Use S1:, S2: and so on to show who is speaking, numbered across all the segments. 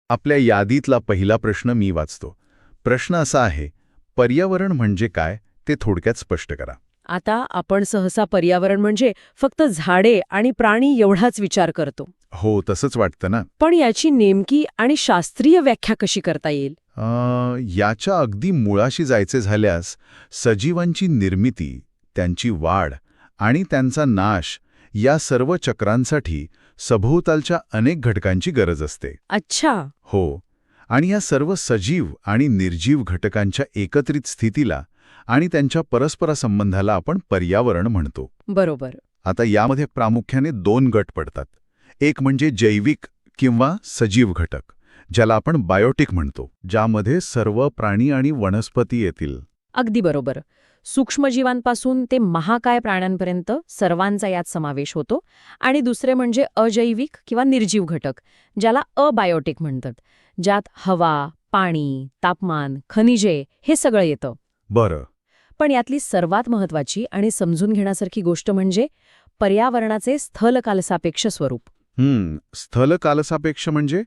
S1: आपल्या यादीतला पहिला प्रश्न मी वाचतो. प्रश्न असा आहे, पर्यावरण म्हणजे काय ते थोडक्यात स्पष्ट करा.
S2: आता आपण सहसा पर्यावरण म्हणजे फक्त झाडे आणि प्राणी एवढाच विचार करतो.
S1: हो, तसंच वाटतं ना.
S2: पण याची नेमकी आणि शास्त्रीय व्याख्या कशी करता येईल?
S1: याच्या अगदी मुळाशी जायचे झाल्यास सजीवांची निर्मिती, त्यांची वाढ आणि त्यांचा नाश या सर्व चक्रांसाठी सभोवतालच्या अनेक घटकांची गरज असते.
S2: अच्छा.
S1: हो, आणि या सर्व सजीव आणि निर्जीव घटकांच्या एकत्रित स्थितीला आणि त्यांच्या परस्परसंबंधाला आपण पर्यावरण म्हणतो.
S2: बरोबर.
S1: आता यामध्ये प्रामुख्याने दोन गट पडतात. एक म्हणजे जैविक किंवा सजीव घटक, ज्याला आपण बायोटिक म्हणतो, ज्यामध्ये सर्व प्राणी आणि वनस्पती येतील.
S2: अगदी बरोबर. सूक्ष्मजीवांपासून ते महाकाय प्राण्यांपर्यंत सर्वांचा यात समावेश होतो. आणि दुसरे म्हणजे अजैविक किंवा निर्जीव घटक, ज्याला अबायोटिक म्हणतात, ज्यात हवा, पाणी, तापमान, खनिजे हे सगळं येतं.
S1: बरं.
S2: पण यातली सर्वात महत्वाची आणि समजून घेण्यासारखी गोष्ट म्हणजे पर्यावरणाचे स्थलकालसापेक्ष स्वरूप.
S1: स्थलकालसापेक्ष म्हणजे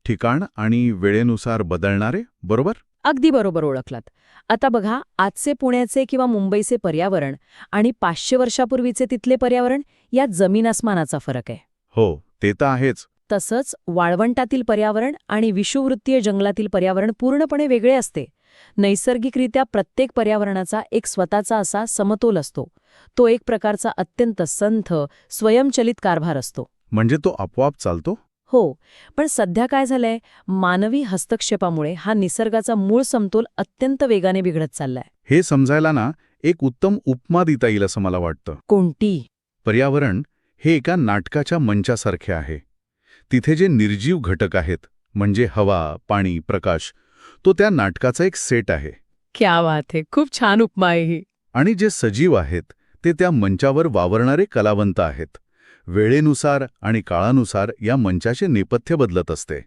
S1: ठिकाण आणि वेळेनुसार बदलणारे, बरोबर?
S2: अगदी बरोबर ओळखलात. आता बघा, आजचे पुण्याचे किंवा मुंबईचे पर्यावरण आणि 500 वर्षापूर्वीचे तिथले पर्यावरण यात जमीन आसमानाचा फरक आहे.
S1: हो, ते तर आहेच.
S2: तसंच वाळवंटातील पर्यावरण आणि विषुववृत्तीय जंगलातील पर्यावरण पूर्णपणे वेगळे असते. नैसर्गिकरित्या प्रत्येक पर्यावरणाचा एक स्वतःचा असा समतोल असतो. तो एक प्रकारचा अत्यंत संथ, स्वयंचलित कारभार असतो.
S1: म्हणजे तो आपोआप चालतो?
S2: हो, पण सध्या काय झालंय, मानवी हस्तक्षेपामुळे हा निसर्गाचा मूळ समतोल अत्यंत वेगाने बिघडत चाललाय.
S1: हे समजायला ना एक उत्तम उपमा देता येईल असं मला वाटतं.
S2: कोणती?
S1: पर्यावरण हे एका नाटकाच्या मंचासारखे आहे. तिथे जे निर्जीव घटक आहेत, म्हणजे हवा, पाणी, प्रकाश, तो त्या नाटकाचा एक सेट आहे.
S2: क्या बात है, खूप छान उपमा आहे ही.
S1: आणि जे सजीव आहेत ते त्या मंचावर वावरणारे कलावंत आहेत. वेळेनुसार आणि काळानुसार या मंचाचे नेपथ्य बदलत असते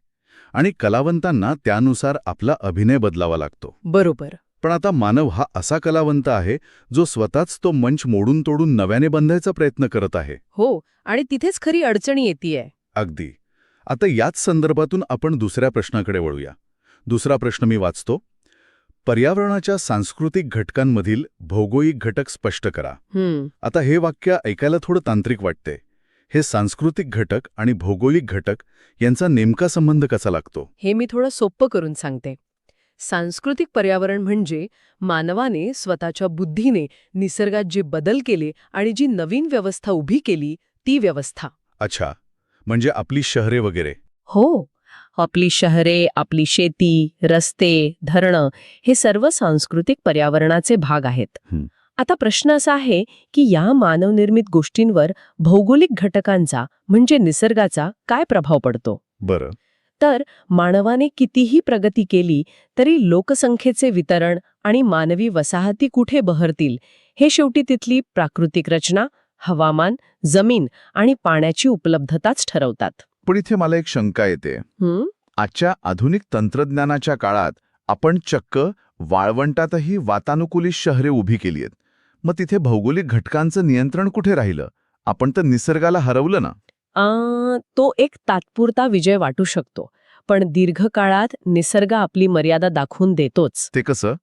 S1: आणि कलावंतांना त्यानुसार आपला अभिनय बदलावा लागतो.
S2: बरोबर.
S1: पण आता मानव हा असा कलावंत आहे जो स्वतःच तो मंच मोडून तोडून नव्याने बांधायचा प्रयत्न करत आहे.
S2: हो, आणि तिथेच खरी अडचणी येतीये.
S1: अगदी. आता याच संदर्भातून आपण दुसऱ्या प्रश्नाकडे वळूया. दुसरा प्रश्न मी वाचतो. पर्यावरणाच्या सांस्कृतिक घटकांमधील भौगोलिक घटक स्पष्ट करा. आता हे वाक्य ऐकायला थोडं तांत्रिक वाटते. हे सांस्कृतिक घटक आणि भौगोलिक घटक यांचा नेमका संबंध कसा लागतो?
S2: हे मी थोडं सोपं करून सांगते. सांस्कृतिक पर्यावरण म्हणजे मानवाने स्वतःच्या बुद्धीने निसर्गात जे बदल केले आणि जी नवीन व्यवस्था उभी केली ती व्यवस्था.
S1: अच्छा, म्हणजे आपली शहरे वगैरे.
S2: हो, आपली शहरे, आपली शेती, रस्ते, धरणं हे सर्व सांस्कृतिक पर्यावरणाचे भाग आहेत. आता प्रश्न असा आहे की या मानवनिर्मित गोष्टींवर भौगोलिक घटकांचा म्हणजे निसर्गाचा काय प्रभाव पडतो?
S1: बरं.
S2: तर मानवाने कितीही प्रगती केली तरी लोकसंख्येचे वितरण आणि मानवी वसाहती कुठे बहरतील हे शेवटी तिथली प्राकृतिक रचना, हवामान, जमीन आणि पाण्याची उपलब्धताच ठरवतात.
S1: पण इथे मला एक शंका येते. आजच्या आधुनिक तंत्रज्ञानाच्या काळात आपण चक्क वाळवंटातही वातानुकूलित शहरे उभी केली आहेत. मग तिथे भौगोलिक घटकांचं नियंत्रण कुठे राहिलं? आपण तर निसर्गाला हरवलं ना.
S2: तो एक तात्पुरता विजय वाटू शकतो, पण दीर्घकाळात निसर्ग आपली मर्यादा दाखवून देतोच.
S1: ते कसं?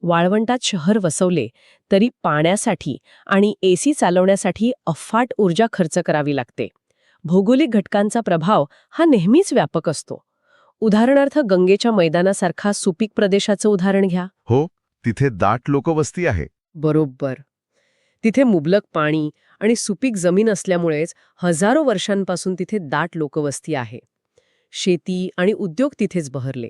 S2: वाळवंटात शहर वसवले तरी पाण्यासाठी आणि एसी चालवण्यासाठी अफाट ऊर्जा खर्च करावी लागते. भौगोलिक घटकांचा प्रभाव हा नेहमीच व्यापक असतो. उदाहरणार्थ गंगेच्या मैदानासारखा सुपीक प्रदेशाचं उदाहरण घ्या.
S1: हो, तिथे दाट लोकवस्ती आहे.
S2: बरोबर. तिथे मुबलक पाणी आणि सुपीक जमीन असल्यामुळेच हजारो वर्षांपासून तिथे दाट लोकवस्ती आहे. शेती आणि उद्योग तिथेच बहरले.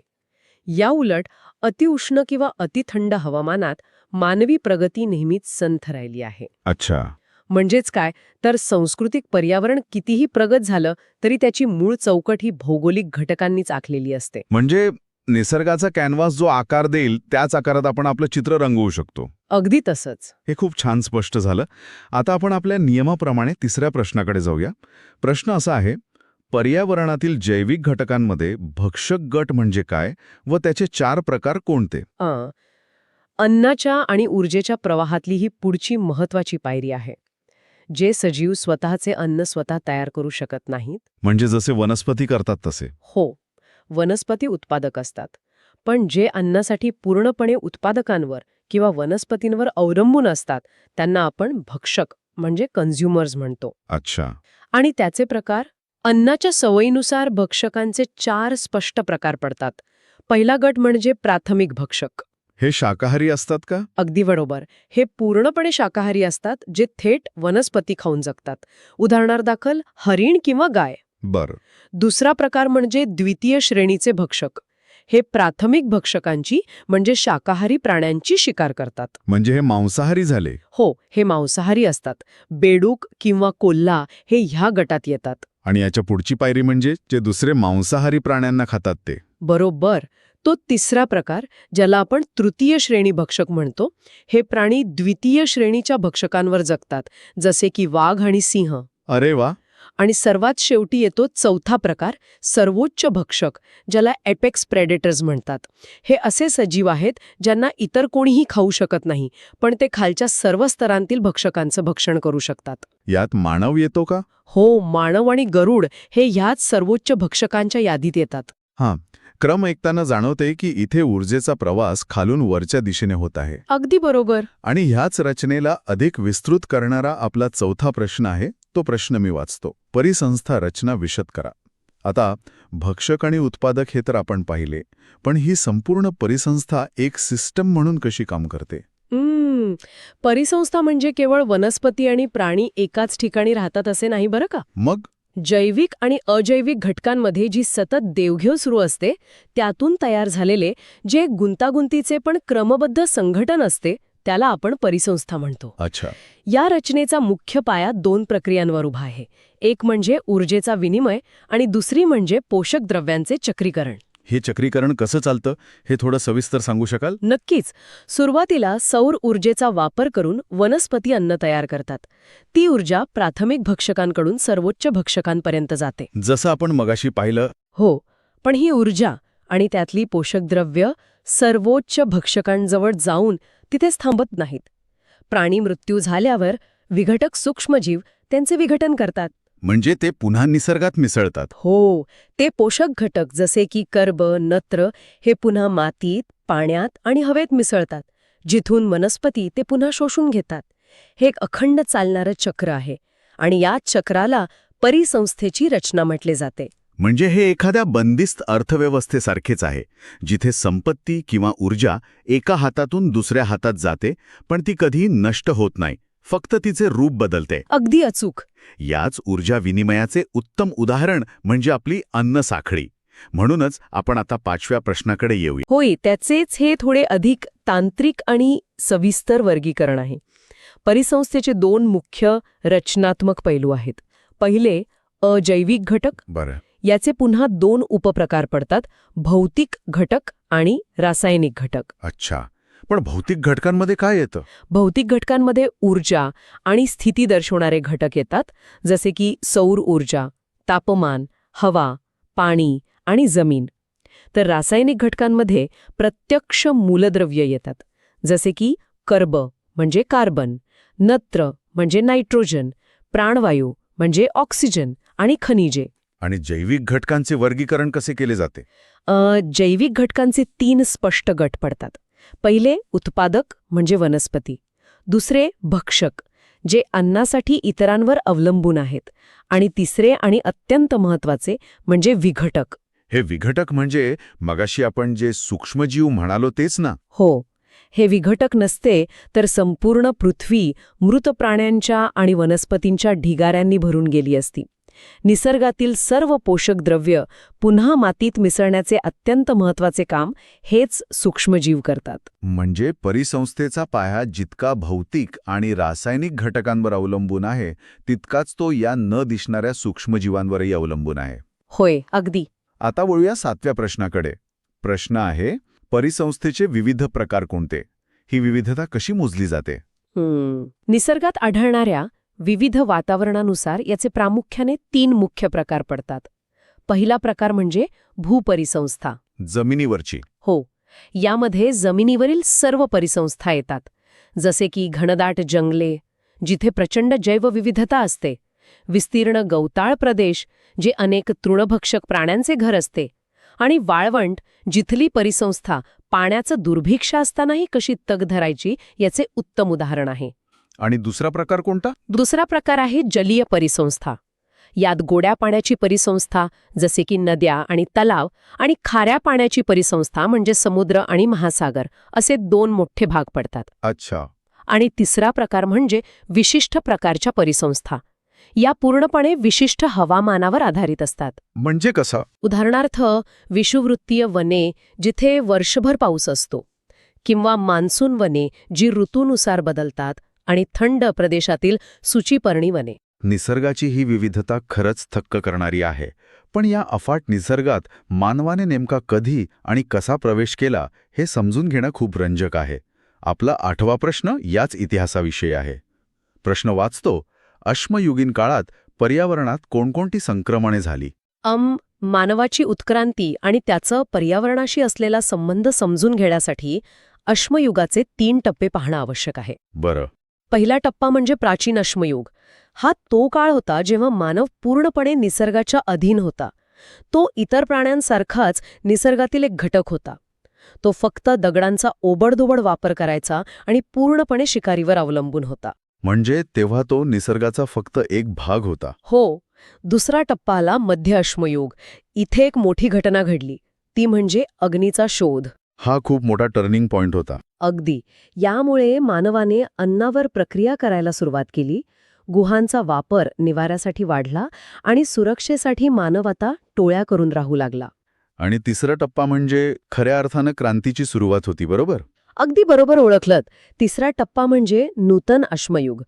S2: या उलट अतिउष्ण किंवा अतिथंड हवामानात मानवी प्रगती नेहमीच संथ राहिली आहे.
S1: अच्छा.
S2: म्हणजेच काय, तर सांस्कृतिक पर्यावरण कितीही प्रगत झालं तरी त्याची मूळ चौकट ही भौगोलिक घटकांनीच आखलेली असते.
S1: म्हणजे निसर्गाचा कॅनव्हास जो आकार देईल त्याच आकारात आपण आपलं चित्र रंगवू शकतो.
S2: अगदी तसंच.
S1: हे खूप छान स्पष्ट झालं. आता आपण आपल्या नियमाप्रमाणे तिसऱ्या प्रश्नाकडे जाऊया. प्रश्न असा आहे, पर्यावरणातील जैविक घटकांमध्ये भक्षक गट म्हणजे काय व त्याचे 4 प्रकार कोणते?
S2: अन्नाच्या आणि ऊर्जेच्या प्रवाहातली ही पुढची महत्वाची पायरी आहे. जे सजीव स्वतःचे अन्न स्वतः तयार करू शकत नाहीत.
S1: म्हणजे जसे वनस्पती करतात तसे.
S2: हो, वनस्पती उत्पादक असतात. पण जे अन्नासाठी पूर्णपणे उत्पादकांवर किंवा वनस्पतींवर अवलंबून असतात त्यांना आपण भक्षक म्हणजे कन्झ्युमर्स म्हणतो.
S1: अच्छा.
S2: आणि त्याचे प्रकार अन्नाच्या सवयीनुसार भक्षकांचे 4 स्पष्ट प्रकार पडतात. पहिला गट म्हणजे प्राथमिक भक्षक.
S1: हे शाकाहारी असतात का?
S2: अगदी बरोबर. हे पूर्णपणे शाकाहारी असतात, जे थेट वनस्पती खाऊन जगतात. उदाहरणादाखल हरिण किंवा गाय.
S1: बरं.
S2: दुसरा प्रकार म्हणजे द्वितीय श्रेणीचे भक्षक. हे प्राथमिक भक्षकांची म्हणजे शाकाहारी प्राण्यांची शिकार करतात.
S1: म्हणजे हे मांसाहारी झाले.
S2: हो, हे मांसाहारी असतात. बेडूक किंवा कोल्हा हे ह्या गटात येतात.
S1: आणि याच्या पुढची पायरी म्हणजे जे दुसरे मांसाहारी प्राण्यांना खातात ते.
S2: बरोबर. तो तिसरा प्रकार, ज्याला आपण तृतीय श्रेणी भक्षक म्हणतो, हे प्राणी द्वितीय श्रेणीच्या भक्षकांवर जगतात, जसे की वाघ आणि सिंह.
S1: अरे वा.
S2: आणि सर्वात शेवटी येतो चौथा प्रकार, सर्वोच्च भक्षक, ज्याला एपेक्स प्रेडेटर्स म्हणतात. हे असे सजीव आहेत ज्यांना इतर कोणीही खाऊ शकत नाही, पण ते खालच्या सर्व स्तरांतील भक्षकांचं भक्षण करू शकतात.
S1: यात मानव येतो का?
S2: हो, मानव आणि गरुड हे ह्याच सर्वोच्च भक्षकांच्या यादीत येतात.
S1: हां. क्रम ऐकताना जाणवते की इथे ऊर्जेचा प्रवास खालून वरच्या दिशेने होत आहे.
S2: अगदी बरोबर.
S1: आणि ह्याच रचनेला अधिक विस्तृत करणारा आपला चौथा प्रश्न आहे. तो प्रश्न मी वाचतो. परिसंस्था रचना विशद करा. आता भक्षक आणि उत्पादक हे तर आपण पाहिले, पण ही संपूर्ण परिसंस्था एक सिस्टम म्हणून कशी काम करते?
S2: परिसंस्था म्हणजे केवळ वनस्पती आणि प्राणी एकाच ठिकाणी राहतात असे नाही बरं का.
S1: मग
S2: जैविक आणि अजैविक घटकांमध्ये जी सतत देवघेव सुरू असते, त्यातून तयार झालेले जे गुंतागुंतीचे पण क्रमबद्ध संघटन असते, त्याला आपण परिसंस्था म्हणतो.
S1: अच्छा.
S2: या रचनेचा मुख्य पाया 2 प्रक्रियांवर उभा आहे. एक म्हणजे ऊर्जेचा विनिमय आणि दुसरी म्हणजे पोषक द्रव्यांचे चक्रीकरण.
S1: हे चक्रीकरण कसं चालतं हे थोडं सविस्तर सांगू शकाल?
S2: नक्कीच. सुरुवातीला सौर ऊर्जेचा वापर करून वनस्पती अन्न तयार करतात. ती ऊर्जा प्राथमिक भक्षकांकडून सर्वोच्च भक्षकांपर्यंत जाते.
S1: जसं आपण मगाशी पाहिलं.
S2: हो, पण ही ऊर्जा आणि त्यातली पोषक द्रव्य सर्वोच्च भक्षकांजवळ जाऊन तिथेच थांबत नाहीत. प्राणी मृत्यू झाल्यावर विघटक सूक्ष्मजीव त्यांचे विघटन करतात.
S1: म्हणजे ते पुन्हा निसर्गात मिसळतात.
S2: हो, ते पोषक घटक जसे की कर्ब, नत्र हे पुन्हा मातीत, पाण्यात आणि हवेत मिसळतात, जिथून वनस्पती ते पुन्हा शोषून घेतात. हे एक अखंड चालणारं चक्र आहे आणि या चक्राला परिसंस्थेची रचना म्हटले जाते.
S1: म्हणजे हे एखाद्या बंदिस्त अर्थव्यवस्थेसारखेच आहे, जिथे संपत्ती किंवा ऊर्जा एका हातातून दुसऱ्या हातात जाते, पण ती कधी नष्ट होत नाही, फक्त तिचे रूप बदलते.
S2: अगदी अचूक.
S1: याच ऊर्जा विनिमयाचे उत्तम उदाहरण म्हणजे आपली अन्न साखळी. म्हणूनच आपण आता 5व्या प्रश्नाकडे येऊया.
S2: होय, त्याचेच हे थोडे अधिक तांत्रिक आणि सविस्तर वर्गीकरण आहे. परिसंस्थेचे 2 मुख्य रचनात्मक पैलू आहेत. पहिले, अजैविक घटक.
S1: बरं.
S2: याचे पुन्हा 2 उपप्रकार पडतात, भौतिक घटक आणि रासायनिक घटक.
S1: अच्छा. पण भौतिक घटकांमध्ये काय येतं?
S2: भौतिक घटकांमध्ये ऊर्जा आणि स्थिती दर्शवणारे घटक येतात, जसे की सौर ऊर्जा, तापमान, हवा, पाणी आणि जमीन. तर रासायनिक घटकांमध्ये प्रत्यक्ष मूलद्रव्य येतात, जसे की कर्ब म्हणजे कार्बन, नत्र म्हणजे नायट्रोजन, प्राणवायू म्हणजे ऑक्सिजन आणि खनिजे.
S1: आणि जैविक घटकांचे वर्गीकरण कसे केले जाते?
S2: जैविक घटकांचे 3 स्पष्ट गट पडतात. पहिले, उत्पादक म्हणजे वनस्पती. दुसरे, भक्षक जे अन्नासाठी इतरांवर अवलंबून आहेत. आणि तिसरे आणि अत्यंत महत्त्वाचे म्हणजे विघटक.
S1: हे विघटक म्हणजे मगाशी आपण जे सूक्ष्मजीव म्हणालो तेच ना?
S2: हो, हे विघटक नसते तर संपूर्ण पृथ्वी मृत प्राण्यांच्या आणि वनस्पतींच्या ढिगाऱ्यांनी भरून गेली असती. निसर्गातील सर्व पोषक द्रव्य पुन्हा मातीत मिसळण्याचे अत्यंत महत्त्वाचे काम हेच सूक्ष्मजीव करतात.
S1: म्हणजे परिसंस्थेचा पाया जितका भौतिक आणि रासायनिक घटकांवर अवलंबून आहे, तितकाच तो या न दिसणाऱ्या सूक्ष्मजीवांवरही अवलंबून आहे.
S2: होय, अगदी.
S1: आता वळूया 7व्या प्रश्नाकडे. प्रश्न आहे, परिसंस्थेचे विविध प्रकार कोणते? ही विविधता कशी मोजली जाते?
S2: निसर्गात आढळणाऱ्या विविध वातावरणानुसार याचे प्रामुख्याने 3 मुख्य प्रकार पडतात. पहिला प्रकार म्हणजे भूपरिसंस्था.
S1: जमिनीवरची.
S2: हो, यामध्ये जमिनीवरील सर्व परिसंस्था येतात, जसे की घनदाट जंगले जिथे प्रचंड जैवविविधता असते, विस्तीर्ण गवताळ प्रदेश जे अनेक तृणभक्षक प्राण्यांचे घर असते, आणि वाळवंट, जिथली परिसंस्था पाण्याचं दुर्भिक्ष असतानाही कशी तग धरायची याचे उत्तम उदाहरण आहे.
S1: आणि दुसरा प्रकार कोणता?
S2: दुसरा प्रकार आहे जलीय परिसंस्था. यात गोड्या पाण्याची परिसंस्था जसे की नद्या आणि तलाव आणि खाऱ्या पाण्याची परिसंस्था म्हणजे समुद्र आणि महासागर असे 2 मोठे भाग पडतात.
S1: अच्छा.
S2: आणि तिसरा प्रकार म्हणजे विशिष्ट प्रकारच्या परिसंस्था. या पूर्णपणे विशिष्ट हवामानावर आधारित असतात.
S1: म्हणजे कसा?
S2: उदाहरणार्थ विषुववृत्तीय वने जिथे वर्षभर पाऊस असतो, किंवा मान्सून वने जी ऋतूनुसार बदलतात, आणि थंड प्रदेशातील सूचीपर्णी वने.
S1: निसर्गाची ही विविधता खरंच थक्क करणारी आहे. पण या अफाट निसर्गात मानवाने नेमका कधी आणि कसा प्रवेश केला हे समजून घेणं खूप रंजक आहे. आपला 8वा प्रश्न याच इतिहासाविषयी आहे. प्रश्न वाचतो, अश्मयुगीन काळात पर्यावरणात कोणकोणती संक्रमणे झाली?
S2: मानवाची उत्क्रांती आणि त्याचं पर्यावरणाशी असलेला संबंध समजून घेण्यासाठी अश्मयुगाचे 3 टप्पे पाहणं आवश्यक आहे.
S1: बरं.
S2: पहिला टप्पा म्हणजे प्राचीन अश्मयुग. हा तो काळ होता जेव्हा मानव पूर्णपणे निसर्गाच्या अधीन होता. तो इतर प्राण्यांसारखाच निसर्गातील एक घटक होता. तो फक्त दगडांचा ओबडधोबड वापर करायचा आणि पूर्णपणे शिकारीवर अवलंबून होता.
S1: म्हणजे तेव्हा तो निसर्गाचा फक्त एक भाग होता.
S2: हो. दुसरा टप्पा आला मध्य अश्मयुग. इथे एक मोठी घटना घडली, ती म्हणजे अग्नीचा शोध.
S1: हा खूप मोठा टर्निंग पॉइंट होता.
S2: अगदी. यामुळे मानवाने अन्नावर प्रक्रिया करायला सुरुवात केली, गुहांचा वापर निवाऱ्यासाठी वाढला आणि सुरक्षेसाठी मानव आता टोळ्या करून राहू लागला.
S1: आणि तिसरा टप्पा म्हणजे खऱ्या अर्थानं क्रांतीची सुरुवात होती, बरोबर?
S2: अगदी बरोबर ओळखलत. तिसरा टप्पा म्हणजे नूतन अश्मयुग.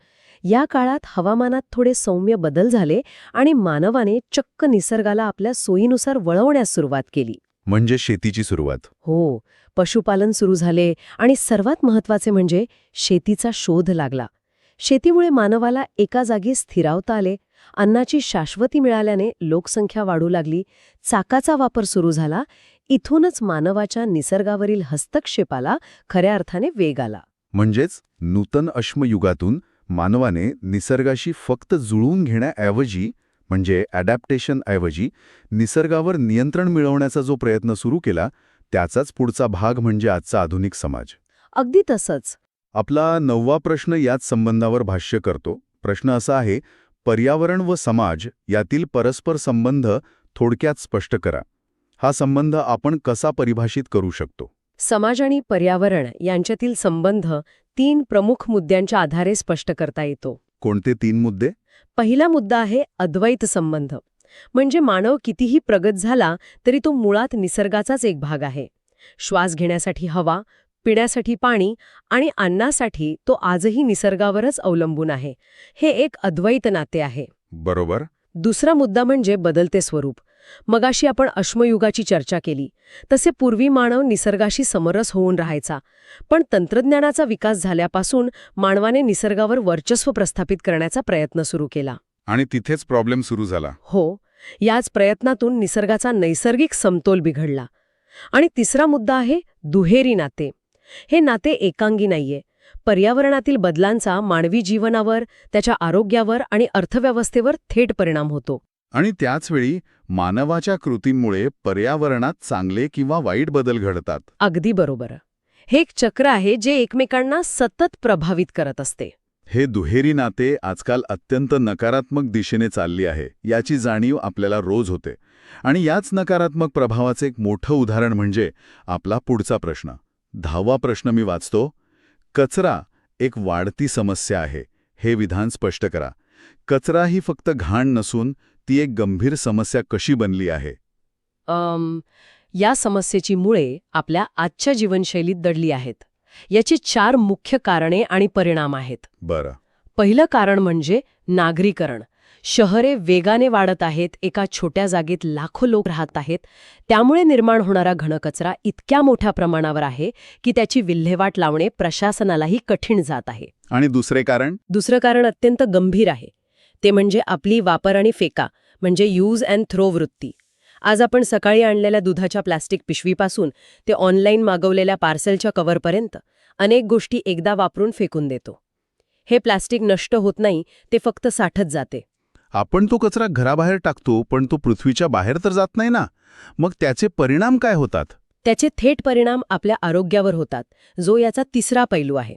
S2: या काळात हवामानात थोडे सौम्य बदल झाले आणि मानवाने चक्क निसर्गाला आपल्या सोयीनुसार वळवण्यास सुरुवात केली.
S1: म्हणजे शेतीची सुरुवात.
S2: हो. पशुपालन सुरू झाले आणि सर्वात महत्त्वाचे म्हणजे शेतीचा शोध लागला. शेतीमुळे मानवाला एका जागी स्थिरावता आले, अन्नाची शाश्वती मिळाल्याने लोकसंख्या वाढू लागली, चाकाचा वापर सुरू झाला. इथूनच मानवाच्या निसर्गावरील हस्तक्षेपाला खऱ्या अर्थाने वेग आला.
S1: म्हणजेच नूतन अश्मयुगातून मानवाने निसर्गाशी फक्त जुळवून घेण्याऐवजी म्हणजे ॲडॅप्टेशनऐवजी निसर्गावर नियंत्रण मिळवण्याचा जो प्रयत्न सुरू केला, त्याचाच पुढचा भाग म्हणजे आजचा आधुनिक समाज.
S2: अगदी तसंच.
S1: आपला 9वा प्रश्न याच संबंधावर भाष्य करतो. प्रश्न असा आहे, पर्यावरण व समाज यातील परस्पर संबंध थोडक्यात स्पष्ट करा. हा संबंध आपण कसा परिभाषित करू शकतो?
S2: समाज आणि पर्यावरण यांच्यातील संबंध 3 प्रमुख मुद्द्यांच्या आधारे स्पष्ट करता येतो.
S1: कोणते 3 मुद्दे?
S2: पहिला मुद्दा आहे अद्वैत संबंध. म्हणजे मानव कितीही प्रगत झाला तरी तो मुळात निसर्गाचाच एक भाग आहे. श्वास घेण्यासाठी हवा, पिण्यासाठी पाणी आणि अन्नासाठी तो आजही निसर्गावरच अवलंबून आहे. हे एक अद्वैत नाते आहे.
S1: बरोबर.
S2: दुसरा मुद्दा म्हणजे बदलते स्वरूप. मगाशी आपण अश्मयुगाची चर्चा केली तसे पूर्वी मानव निसर्गाशी समरस होऊन राहायचा. पण तंत्रज्ञानाचा विकास झाल्यापासून मानवाने निसर्गावर वर्चस्व प्रस्थापित करण्याचा प्रयत्न सुरू केला.
S1: आणि तिथेच प्रॉब्लेम सुरू झाला.
S2: हो. याच प्रयत्नातून निसर्गाचा नैसर्गिक समतोल बिघडला. आणि तिसरा मुद्दा आहे दुहेरी नाते. हे नाते एकांगी नाहीये. पर्यावरणातील बदलांचा मानवी जीवनावर, त्याच्या आरोग्यावर आणि अर्थव्यवस्थेवर थेट परिणाम होतो.
S1: आणि त्याचवेळी मानवाच्या कृतींमुळे पर्यावरणात चांगले किंवा वाईट बदल घडतात.
S2: अगदी बरोबर. हे एक चक्र आहे जे एकमेकांना सतत प्रभावित करत असते.
S1: हे दुहेरी नाते आजकाल अत्यंत नकारात्मक दिशेने चालली आहे, याची जाणीव आपल्याला रोज होते. आणि याच नकारात्मक प्रभावाचे एक मोठं उदाहरण म्हणजे आपला पुढचा प्रश्न. 10वा प्रश्न मी वाचतो. कचरा एक वाढती समस्या आहे. हे विधान स्पष्ट करा. कचरा ही फक्त घाण नसून ती एक गंभीर समस्या कशी बनली आहे?
S2: या समस्येची मुळे आपल्या आजच्या जीवनशैलीत दडली आहेत. याची 4 मुख्य कारणे आणि परिणाम आहेत.
S1: बरं.
S2: पहिलं कारण म्हणजे नागरीकरण. शहरे वेगाने वाढत आहेत, एका छोट्या जागेत लाखो लोक राहत आहेत. त्यामुळे निर्माण होणारा घनकचरा इतक्या मोठ्या प्रमाणावर आहे की त्याची विल्हेवाट लावणे प्रशासनालाही कठीण जात आहे.
S1: आणि दुसरे कारण?
S2: दुसरं कारण अत्यंत गंभीर आहे. ते म्हणजे आपली वापर आणि फेका म्हणजे यूज अँड थ्रो वृत्ती. आज आपण सकाळी आणलेल्या दुधाच्या प्लास्टिक पिशवीपासून ते ऑनलाईन मागवलेल्या पार्सलच्या कव्हरपर्यंत अनेक गोष्टी एकदा वापरून फेकून देतो. हे प्लास्टिक नष्ट होत नाही, ते फक्त साठत जाते.
S1: आपण तो कचरा घराबाहेर टाकतो, पण तो पृथ्वीच्या बाहेर तर जात नाही ना. मग त्याचे परिणाम काय होतात?
S2: त्याचे थेट परिणाम आपल्या आरोग्यावर होतात, जो याचा तिसरा पैलू आहे.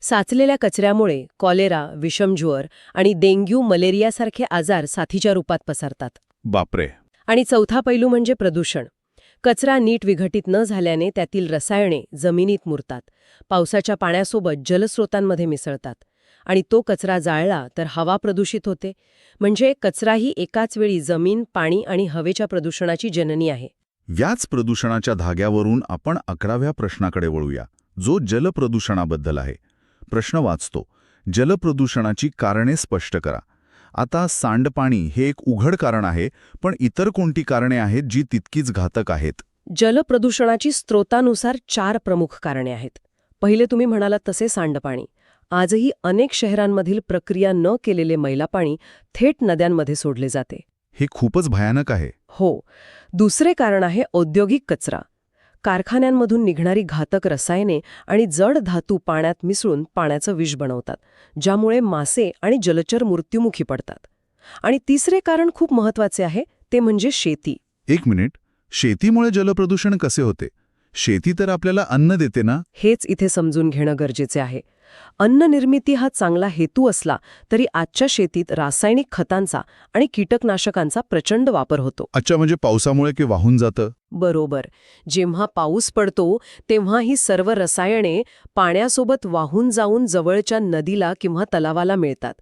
S2: साचलेल्या कचऱ्यामुळे कॉलेरा, विषमज्वर आणि डेंग्यू, मलेरियासारखे आजार साथीच्या रूपात पसरतात.
S1: बापरे.
S2: आणि चौथा पैलू म्हणजे प्रदूषण. कचरा नीट विघटित न झाल्याने त्यातील रसायने जमिनीत मुरतात, पावसाच्या पाण्यासोबत जलस्रोतांमध्ये मिसळतात आणि तो कचरा जाळला तर हवा प्रदूषित होते. म्हणजे कचराही एकाच वेळी जमीन, पाणी आणि हवेच्या प्रदूषणाची जननी आहे.
S1: याच प्रदूषणाच्या धाग्यावरून आपण 11व्या प्रश्नाकडे वळूया, जो जलप्रदूषणाबद्दल आहे. प्रश्न वाचतो, जलप्रदूषणाची कारणे स्पष्ट करा. आता सांडपाणी हे एक उघड कारण आहे, पण इतर कोणती कारणे आहेत जी तितकीच घातक आहेत?
S2: जलप्रदूषणाची स्रोतानुसार 4 प्रमुख कारणे आहेत. पहिले तुम्ही म्हणालात तसे सांडपाणी. आजही अनेक शहरांमधील प्रक्रिया न केलेले मैला पाणी थेट नद्यांमध्ये सोडले जाते.
S1: हे खूपच भयानक आहे.
S2: हो. दुसरे कारण आहे औद्योगिक कचरा. कारखान्यांमधून निघणारी घातक रसायने आणि जड धातू पाण्यात मिसळून पाण्याचं विष बनवतात, ज्यामुळे मासे आणि जलचर मृत्युमुखी पडतात. आणि तिसरे कारण खूप महत्वाचे आहे, ते म्हणजे शेती.
S1: एक मिनिट, शेतीमुळे जलप्रदूषण कसे होते? शेती तर आपल्याला अन्न देते ना?
S2: हेच इथे समजून घेणं गरजेचे आहे. अन्न निर्मिती हा चांगला हेतू असला तरी आजच्या शेतीत रासायनिक खतांचा आणि कीटकनाशकांचा प्रचंड वापर होतो.
S1: अच्छा, म्हणजे पावसामुळे की वाहून जातं?
S2: बरोबर. जेव्हा पाऊस पडतो तेव्हा ही सर्व रसायने पाण्यासोबत वाहून जाऊन जवळच्या नदीला किंवा तलावाला मिळतात.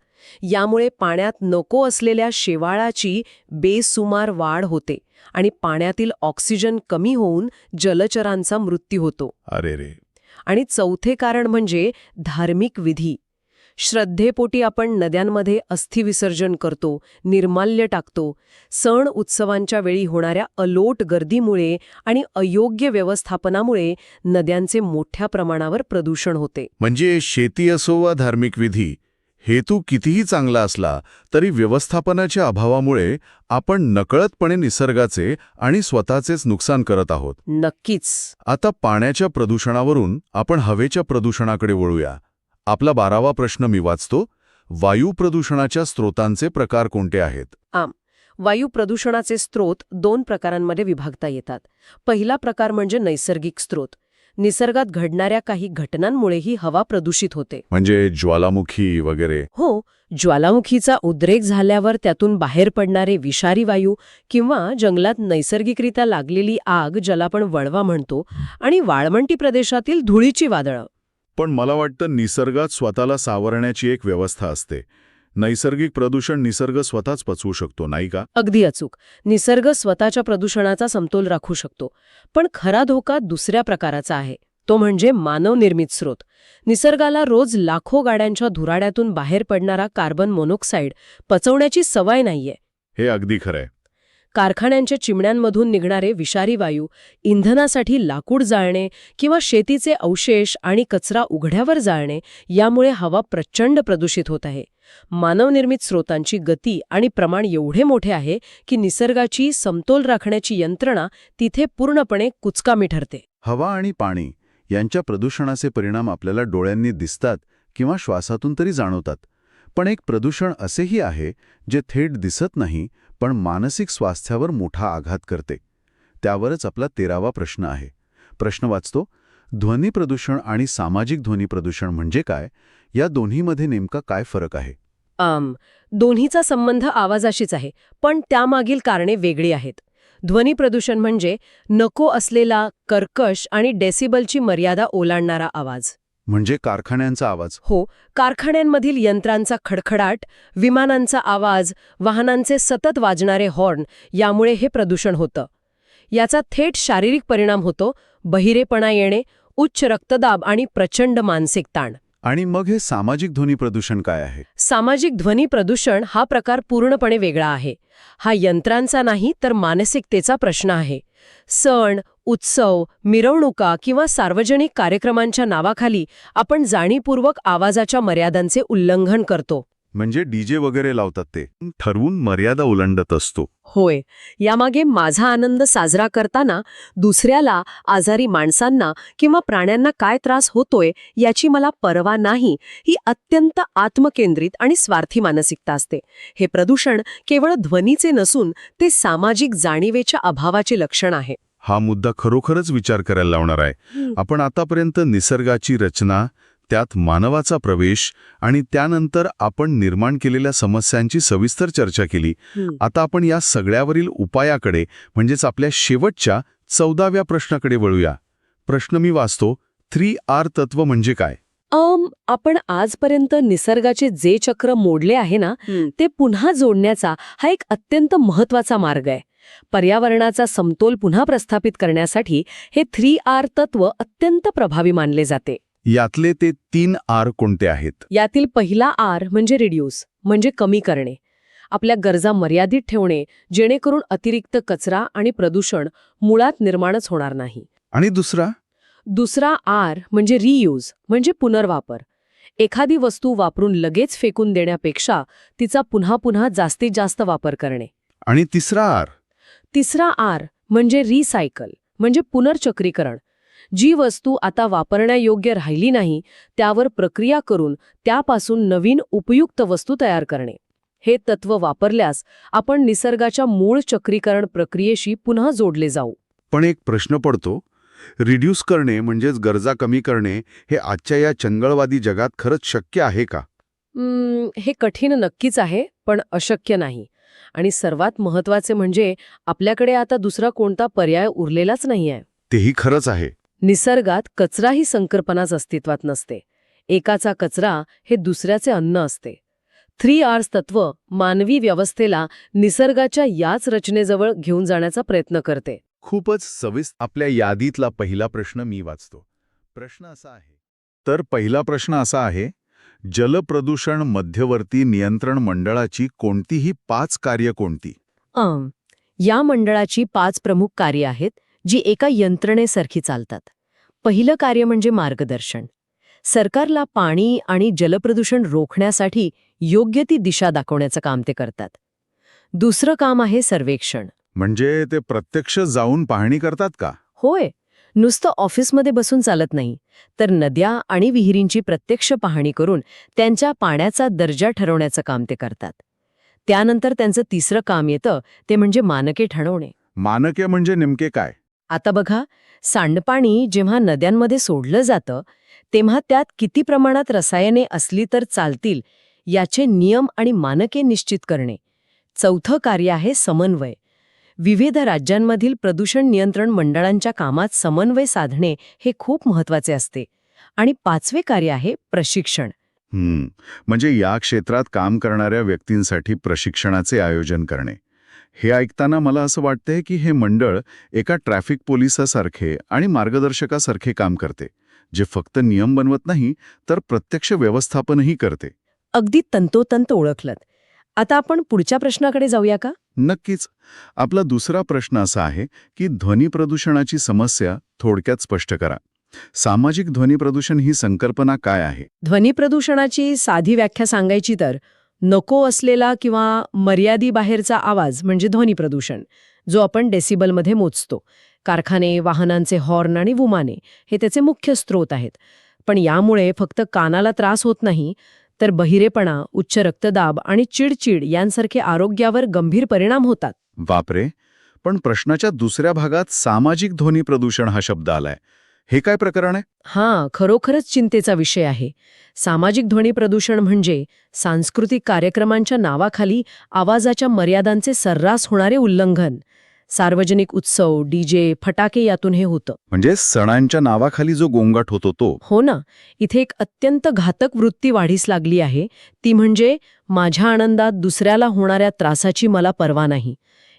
S2: यामुळे पाण्यात नको असलेल्या शेवाळाची बेसुमार वाढ होते आणि पाण्यातील ऑक्सिजन कमी होऊन जलचरांचा मृत्यू होतो.
S1: अरे रे.
S2: आणि चौथे कारण म्हणजे धार्मिक विधी. श्रद्धेपोटी आपण नद्यांमध्ये अस्थिविसर्जन करतो, निर्माल्य टाकतो. सण उत्सवांच्या वेळी होणाऱ्या अलोट गर्दीमुळे आणि अयोग्य व्यवस्थापनामुळे नद्यांचे मोठ्या प्रमाणावर प्रदूषण होते.
S1: म्हणजे शेती असो वा धार्मिक विधी, हेतू कितीही चांगला असला तरी व्यवस्थापनाच्या अभावामुळे आपण नकळतपणे निसर्गाचे आणि स्वतःचेच नुकसान करत आहोत.
S2: नक्कीच.
S1: आता पाण्याच्या प्रदूषणावरून आपण हवेच्या प्रदूषणाकडे वळूया. आपला 12वा प्रश्न मी वाचतो. वायू प्रदूषणाच्या स्रोतांचे प्रकार कोणते आहेत?
S2: वायू प्रदूषणाचे स्रोत 2 प्रकारांमध्ये विभागता येतात. पहिला प्रकार म्हणजे नैसर्गिक स्रोत. निसर्गात घडणाऱ्या काही घटनांमुळेही हवा प्रदूषित होते.
S1: म्हणजे ज्वालामुखी वगैरे?
S2: हो. ज्वालामुखीचा उद्रेक झाल्यावर त्यातून बाहेर पडणारे विषारी वायू किंवा जंगलात नैसर्गिकरित्या लागलेली आग, ज्याला आपण वळवा म्हणतो, आणि वाळवंटी प्रदेशातील धुळीची वादळं.
S1: पण मला वाटतं निसर्गात स्वतःला सावरण्याची एक व्यवस्था असते. नैसर्गिक प्रदूषण निसर्ग स्वतःच पचवू शकतो, नाही का?
S2: अगदी अचूक. निसर्ग स्वतःच्या प्रदूषणाचा समतोल राखू शकतो. पण खरा धोका दुसऱ्या प्रकाराचा आहे. तो म्हणजे मानवनिर्मित स्रोत. निसर्गाला रोज लाखो गाड्यांच्या धुराड्यातून बाहेर पडणारा कार्बन मोनॉक्साईड पचवण्याची सवय नाहीये.
S1: हे अगदी खरंय.
S2: कारखान्यांच्या चिमण्यांमधून निघणारे विषारी वायू, इंधनासाठी लाकूड जाळणे किंवा शेतीचे अवशेष आणि कचरा उघड्यावर जाळणे यामुळे हवा प्रचंड प्रदूषित होत आहे. मानवनिर्मित स्रोतांची गती आणि प्रमाण एवढे मोठे आहे की निसर्गाची समतोल राखण्याची यंत्रणा तिथे पूर्णपणे कुचकामी ठरते.
S1: हवा आणि पाणी यांच्या प्रदूषणाचे परिणाम आपल्याला डोळ्यांनी दिसतात किंवा श्वासातून तरी जाणवतात. पण एक प्रदूषण असेही आहे जे थेट दिसत नाही, पण मानसिक स्वास्थ्यावर मोठा आघात करते. त्यावरच आपला 13वा प्रश्न आहे. प्रश्न वाचतो. ध्वनी प्रदूषण आणि सामाजिक ध्वनी प्रदूषण म्हणजे काय? या दोन्हीमध्ये नेमका काय फरक आहे?
S2: दोन्हीचा संबंध आवाजाशीच आहे, पण त्यामागील कारणे वेगळी आहेत. ध्वनी प्रदूषण म्हणजे नको असलेला, कर्कश आणि डेसिबलची मर्यादा ओलांडणारा आवाज.
S1: म्हणजे कारखान्यांचा आवाज?
S2: हो. कारखान्यांमधील यंत्रांचा खडखडाट, विमानांचा आवाज, वाहनांचे सतत वाजणारे हॉर्न, यामुळे हे प्रदूषण होतं. याचा थेट शारीरिक परिणाम होतो. बहिरेपणा येणे, उच्च रक्तदाब आणि प्रचंड मानसिक ताण.
S1: आणि मग हे सामाजिक ध्वनी प्रदूषण काय आहे?
S2: सामाजिक ध्वनी प्रदूषण हा प्रकार पूर्णपणे वेगळा आहे. हा यंत्रांचा नाही तर मानसिकतेचा प्रश्न आहे. सण, उत्सव, मिरवणुका किंवा सार्वजनिक कार्यक्रमांच्या नावाखाली आपण जाणीवपूर्वक आवाजाच्या मर्यादांचे उल्लंघन करतो.
S1: म्हणजे डीजे वगैरे लावतात ते ठरवून मर्यादा ओलांडत असतो.
S2: होय. यामागे माझा आनंद साजरा करताना दुसऱ्याला, आजारी माणसांना किंवा प्राण्यांना काय त्रास होतोय याची मला पर्वा नाही, ही अत्यंत आत्मकेंद्रित आणि स्वार्थी मानसिकता असते. हे प्रदूषण केवळ ध्वनीचे नसून ते सामाजिक जाणीवेच्या अभावाचे लक्षण आहे.
S1: हा मुद्दा खरोखरच विचार करायला लावणार आहे. आपण आतापर्यंत निसर्गाची रचना, त्यात मानवाचा प्रवेश आणि त्यानंतर आपण निर्माण केलेल्या समस्यांची सविस्तर चर्चा केली. आता आपण या सगळ्यावरील उपायाकडे म्हणजेच आपल्या शेवटच्या 14व्या प्रश्नाकडे वळूया. प्रश्न मी वाचतो. 3R तत्व म्हणजे काय?
S2: आपण आजपर्यंत निसर्गाचे जे चक्र मोडले आहे ना, ते पुन्हा जोडण्याचा हा एक अत्यंत महत्वाचा मार्ग आहे. पर्यावरणाचा समतोल पुन्हा प्रस्थापित करण्यासाठी हे 3R तत्व अत्यंत प्रभावी मानले जाते.
S1: यातले ते 3R कोणते आहेत?
S2: यातील पहिला R म्हणजे रिड्यूस, म्हणजे कमी करणे. आपल्या गरजा मर्यादित ठेवणे, जेणेकरून अतिरिक्त कचरा आणि प्रदूषण मुळात निर्माणच होणार नाही.
S1: आणि दुसरा R म्हणजे रियूज, म्हणजे पुनर्वापर. एखादी वस्तू वापरून लगेच फेकून देण्यापेक्षा तिचा पुन्हा पुन्हा जास्तीत जास्त वापर करणे. आणि तिसरा R म्हणजे रिसायकल, म्हणजे पुनर्चक्रीकरण. जी वस्तू आता वापरण्यायोग्य राहिली नाही त्यावर प्रक्रिया करून त्यापासून नवीन उपयुक्त वस्तू तयार करणे. हे तत्व वापरल्यास आपण निसर्गाच्या मूळ चक्रीकरण प्रक्रियेशी पुन्हा जोडले जाऊ. पण एक प्रश्न पडतो, रिड्यूस करणे म्हणजेच गरजा कमी करणे हे आजच्या या चंगळवादी जगात खरंच शक्य आहे का?
S2: हे कठीण नक्कीच आहे, पण अशक्य नाही. आणि सर्वात महत्वाचे म्हणजे आपल्याकडे आता दुसरा कोणता पर्याय उरलेलाच नाहीये.
S1: तेही खरंच आहे.
S2: निसर्गात कचरा ही संकल्पनाच अस्तित्वात नसते. एकाचा कचरा हे दुसऱ्याचे अन्न असते. 3R तत्व मानवी व्यवस्थेला निसर्गाच्या याच रचनेजवळ घेऊन जाण्याचा प्रयत्न करते.
S1: खूपच सविस्तर. आपल्या यादीतला पहिला प्रश्न मी वाचतो. प्रश्न असा आहे. तर पहिला प्रश्न असा आहे, जलप्रदूषण मध्यवर्ती नियंत्रण मंडळाची कोणतीही 5 कार्य कोणती?
S2: या मंडळाची 5 प्रमुख कार्ये आहेत, जी एका यंत्रणेसारखी चालतात. पहिलं कार्य म्हणजे मार्गदर्शन. सरकारला पाणी आणि जलप्रदूषण रोखण्यासाठी योग्य ती दिशा दाखवण्याचं काम ते करतात. दुसरं काम आहे सर्वेक्षण.
S1: म्हणजे ते प्रत्यक्ष जाऊन पाहणी करतात का?
S2: होय. नुसतं ऑफिसमध्ये बसून चालत नाही, तर नद्या आणि विहिरींची प्रत्यक्ष पाहणी करून त्यांच्या पाण्याचा दर्जा ठरवण्याचं काम ते करतात. त्यानंतर त्यांचं तिसरं काम येतं ते म्हणजे मानके ठरवणे.
S1: मानके म्हणजे नेमके काय?
S2: आता बघा, सांडपाणी जेव्हा नद्यांमध्ये सोडलं जातं तेव्हा त्यात किती प्रमाणात रसायने असली तर चालतील याचे नियम आणि मानके निश्चित करणे. चौथं कार्य आहे समन्वय. विविध राज्यांमधील प्रदूषण नियंत्रण मंडळांच्या कामात समन्वय साधणे हे खूप महत्वाचे असते. आणि 5वे कार्य आहे प्रशिक्षण.
S1: म्हणजे या क्षेत्रात काम करणाऱ्या व्यक्तींसाठी प्रशिक्षणाचे आयोजन करणे. हे ऐकताना मला असं वाटतंय की हे मंडळ एका ट्रॅफिक पोलिसासारखे आणि मार्गदर्शकासारखे काम करते, जे फक्त नियम बनवत नाही तर प्रत्यक्ष व्यवस्थापनही करते.
S2: अगदी तंतोतंत ओळखलत. आता आपण पुढच्या प्रश्नाकडे जाऊया का?
S1: नक्कीच. आपला दुसरा प्रश्न असा आहे की ध्वनी प्रदूषणाची समस्या थोडक्यात स्पष्ट करा. सामाजिक ध्वनी प्रदूषण ही संकल्पना काय आहे?
S2: ध्वनी प्रदूषणाची साधी व्याख्या सांगायची तर नको असलेला किंवा मर्यादेबाहेरचा आवाज म्हणजे ध्वनी प्रदूषण, जो आपण डेसिबलमध्ये मोजतो. कारखाने, वाहनांचे हॉर्न आणि विमाने हे त्याचे मुख्य स्रोत आहेत. पण यामुळे फक्त कानाला त्रास होत नाही, तर बहिरेपणा, उच्च रक्तदाब आणि चिडचिड यांसारखे आरोग्यावर गंभीर परिणाम होतात.
S1: बापरे. पण प्रश्नाच्या दुसऱ्या भागात सामाजिक ध्वनी प्रदूषण हा शब्द आलाय. हे काय प्रकरण आहे?
S2: खरोखरच चिंतेचा विषय आहे. सामाजिक ध्वनी प्रदूषण म्हणजे सांस्कृतिक कार्यक्रमांच्या नावाखाली आवाजाच्या मर्यादांचे सर्रास होणारे उल्लंघन. सार्वजनिक उत्सव, डीजे, फटाके यातून हे होतं.
S1: म्हणजे सणांच्या नावाखाली जो गोंगाट होतो तो?
S2: हो ना. इथे एक अत्यंत घातक वृत्ती वाढीस लागली आहे. ती म्हणजे माझ्या आनंदात दुसऱ्याला होणाऱ्या त्रासाची मला पर्वा नाही.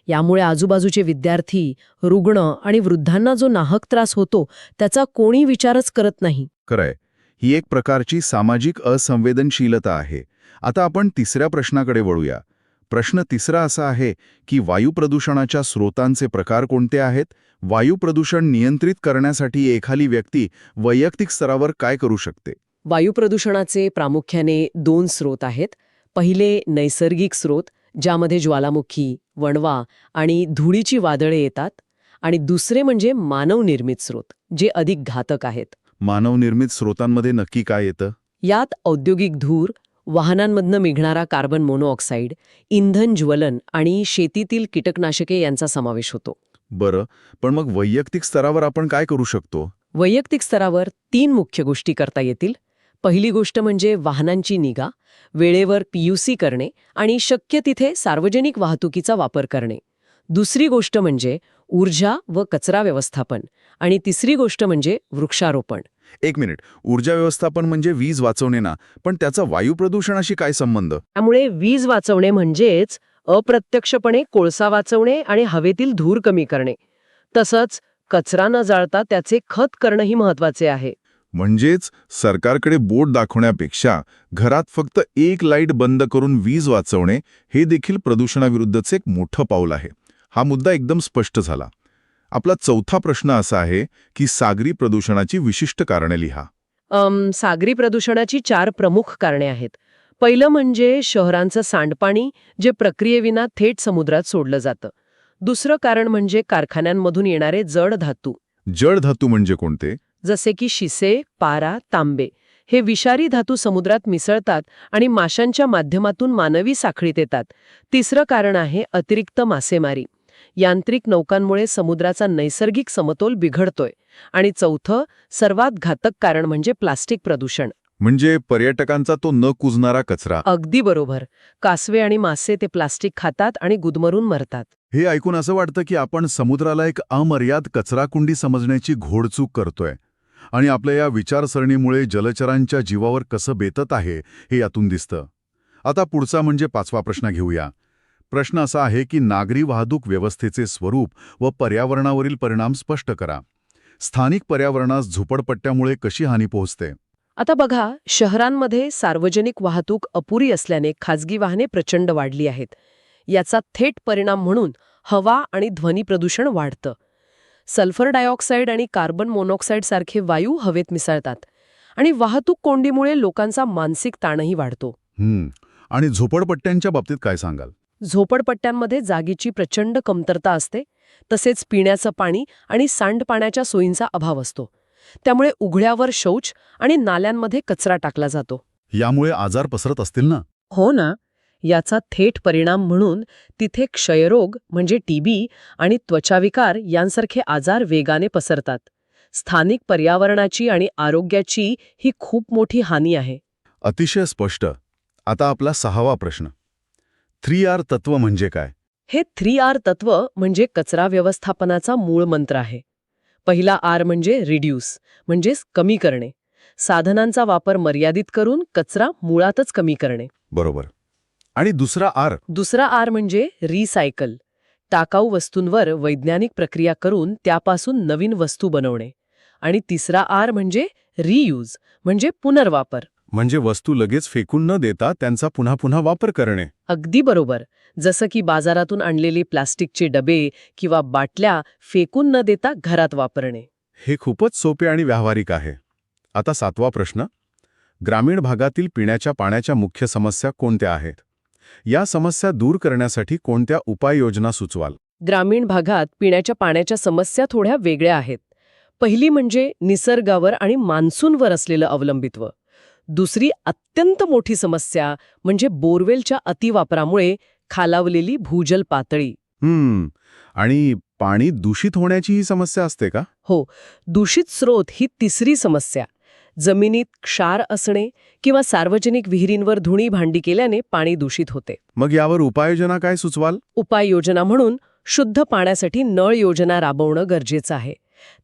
S2: यामुळे आजूबाजूचे विद्यार्थी, रुग्ण आणि वृद्धांना जो नाहक त्रास होतो त्याचा कोणी विचारच करत नाही.
S1: खरंय. ही एक प्रकारची सामाजिक असंवेदनशीलता आहे. आता आपण तिसऱ्या प्रश्नाकडे वळूया. प्रश्न तिसरा असा आहे की वायू प्रदूषणाच्या स्रोतांचे प्रकार कोणते आहेत? वायू प्रदूषण नियंत्रित करण्यासाठी एखादी व्यक्ती वैयक्तिक स्तरावर काय करू शकते?
S2: वायू प्रदूषणाचे प्रामुख्याने 2 स्रोत आहेत. पहिले नैसर्गिक स्रोत, ज्यामध्ये ज्वालामुखी, वणवा आणि धुळीची वादळे येतात, आणि दुसरे म्हणजे मानवनिर्मित स्रोत, जे अधिक घातक आहेत.
S1: मानवनिर्मित स्रोतांमध्ये नक्की काय येतं?
S2: यात औद्योगिक धूर, वाहनांमधनं निघणारा कार्बन मोनोऑक्साईड, इंधन ज्वलन आणि शेतीतील कीटकनाशके यांचा समावेश होतो.
S1: बरं, पण मग वैयक्तिक स्तरावर आपण काय करू शकतो?
S2: वैयक्तिक स्तरावर 3 मुख्य गोष्टी करता येतील. पहिली गोष्ट म्हणजे वाहनांची निगा, वेळेवर PUC करणे आणि शक्य तिथे सार्वजनिक वाहतुकीचा वापर करणे. दुसरी गोष्ट म्हणजे ऊर्जा व कचरा व्यवस्थापन, आणि तिसरी गोष्ट म्हणजे वृक्षारोपण.
S1: 1 मिनिट, ऊर्जा व्यवस्थापन म्हणजे वीज वाचवणे ना, पण त्याचा वायू प्रदूषणाशी काय संबंध?
S2: त्यामुळे वीज वाचवणे म्हणजेच अप्रत्यक्षपणे कोळसा वाचवणे आणि हवेतील धूर कमी करणे. तसंच कचरा न जाळता त्याचे खत करणंही महत्वाचे आहे.
S1: म्हणजेच सरकारकडे बोट दाखवण्यापेक्षा घरात फक्त एक लाईट बंद करून वीज वाचवणे हे देखील प्रदूषणाविरुद्धचे एक मोठं पाऊल आहे. हा मुद्दा एकदम स्पष्ट झाला. आपला चौथा प्रश्न असा आहे की सागरी प्रदूषणाची विशिष्ट कारणे लिहा.
S2: सागरी प्रदूषणाची 4 प्रमुख कारणे आहेत. पहिलं म्हणजे शहरांचं सांडपाणी, जे प्रक्रियेविना थेट समुद्रात सोडलं जातं. दुसरं कारण म्हणजे कारखान्यांमधून येणारे जड धातू,
S1: जड धातू म्हणजे कोणते?
S2: जसे की शिसे, पारा, तांबे. हे विषारी धातू समुद्रात मिसळतात आणि माशांच्या माध्यमातून मानवी साखळीत येतात. तिसरं कारण आहे अतिरिक्त मासेमारी. यांत्रिक नौकांमुळे समुद्राचा नैसर्गिक समतोल बिघडतोय. आणि चौथं, सर्वात घातक कारण म्हणजे प्लास्टिक प्रदूषण.
S1: म्हणजे पर्यटकांचा तो न कुजणारा कचरा.
S2: अगदी बरोबर. कासवे आणि मासे ते प्लास्टिक खातात आणि गुदमरून मरतात.
S1: हे ऐकून असं वाटतं की आपण समुद्राला एक अमर्याद कचराकुंडी समजण्याची घोडचूक करतोय. आणि आपल्या या विचारसरणीमुळे जलचरांच्या जीवावर कसं बेतत आहे हे यातून दिसतं. आता पुढचा म्हणजे 5वा प्रश्न घेऊया. प्रश्न असा आहे की नागरी वाहतूक व्यवस्थेचे स्वरूप व पर्यावरणावरील परिणाम स्पष्ट करा. स्थानिक पर्यावरणास झोपडपट्ट्यामुळे कशी हानी पोहोचते?
S2: आता बघा, शहरांमध्ये सार्वजनिक वाहतूक अपुरी असल्याने खाजगी वाहने प्रचंड वाढली आहेत. याचा थेट परिणाम म्हणून हवा आणि ध्वनी प्रदूषण वाढतं. सल्फर डायऑक्साईड आणि कार्बन मोनॉक्साईड सारखे वायू हवेत मिसळतात. आणि वाहतूक कोंडीमुळे लोकांचा मानसिक ताणही वाढतो.
S1: आणि झोपडपट्ट्यांच्या बाबतीत काय सांगाल?
S2: झोपडपट्ट्यांमध्ये जागेची प्रचंड कमतरता असते. तसेच पिण्याचं पाणी आणि सांडपाण्याच्या सोयींचा अभाव असतो. त्यामुळे उघड्यावर शौच आणि नाल्यांमध्ये कचरा टाकला जातो.
S1: यामुळे आजार पसरत असतील ना?
S2: हो ना. याचा थेट परिणाम म्हणून तिथे क्षयरोग म्हणजे TB आणि त्वचाविकार यांसारखे आजार वेगाने पसरतात. स्थानिक पर्यावरणाची आणि आरोग्याची ही खूप मोठी हानी आहे.
S1: अतिशय स्पष्ट. आता आपला 6वा प्रश्न. 3R तत्व म्हणजे काय?
S2: हे 3R तत्व म्हणजे कचरा व्यवस्थापनाचा मूळ मंत्र आहे. पहिला R म्हणजे रिड्यूस, म्हणजेच कमी करणे. साधनांचा वापर मर्यादित करून कचरा मुळातच कमी करणे.
S1: बरोबर. आणि दुसरा R?
S2: दुसरा R म्हणजे रिसायकल. टाकाऊ वस्तूंवर वैज्ञानिक प्रक्रिया करून त्यापासून नवीन वस्तू बनवणे. आणि तिसरा R म्हणजे रियूज, म्हणजे पुनर्वापर.
S1: म्हणजे वस्तू लगेच फेकून न देता त्यांचा पुन्हा पुन्हा वापर करणे.
S2: अगदी बरोबर. जसं की बाजारातून आणलेले प्लास्टिकचे डबे किंवा बाटल्या फेकून न देता घरात वापरणे.
S1: हे खूपच सोपे आणि व्यावहारिक आहे. आता 7वा प्रश्न. ग्रामीण भागातील पिण्याच्या पाण्याच्या मुख्य समस्या कोणत्या आहेत? या समस्या दूर करण्यासाठी कोणत्या उपाययोजना सुचवाल?
S2: ग्रामीण भागात पिण्याच्या पाण्याच्या समस्या थोड्या वेगळ्या आहेत. पहिली म्हणजे निसर्गावर आणि मान्सूनवर असलेलं अवलंबित्व. दुसरी अत्यंत मोठी समस्या म्हणजे बोरवेलच्या अतिवापरामुळे खालावलेली भूजल पातळी.
S1: आणि पाणी दूषित होण्याची ही समस्या असते का?
S2: हो, दूषित स्रोत ही तिसरी समस्या. जमिनीत क्षार असणे किंवा सार्वजनिक विहिरींवर धुणी भांडी केल्याने पाणी दूषित होते.
S1: मग यावर उपाययोजना काय सुचवाल?
S2: उपाययोजना म्हणून शुद्ध पाण्यासाठी नळ योजना राबवणं गरजेचं आहे.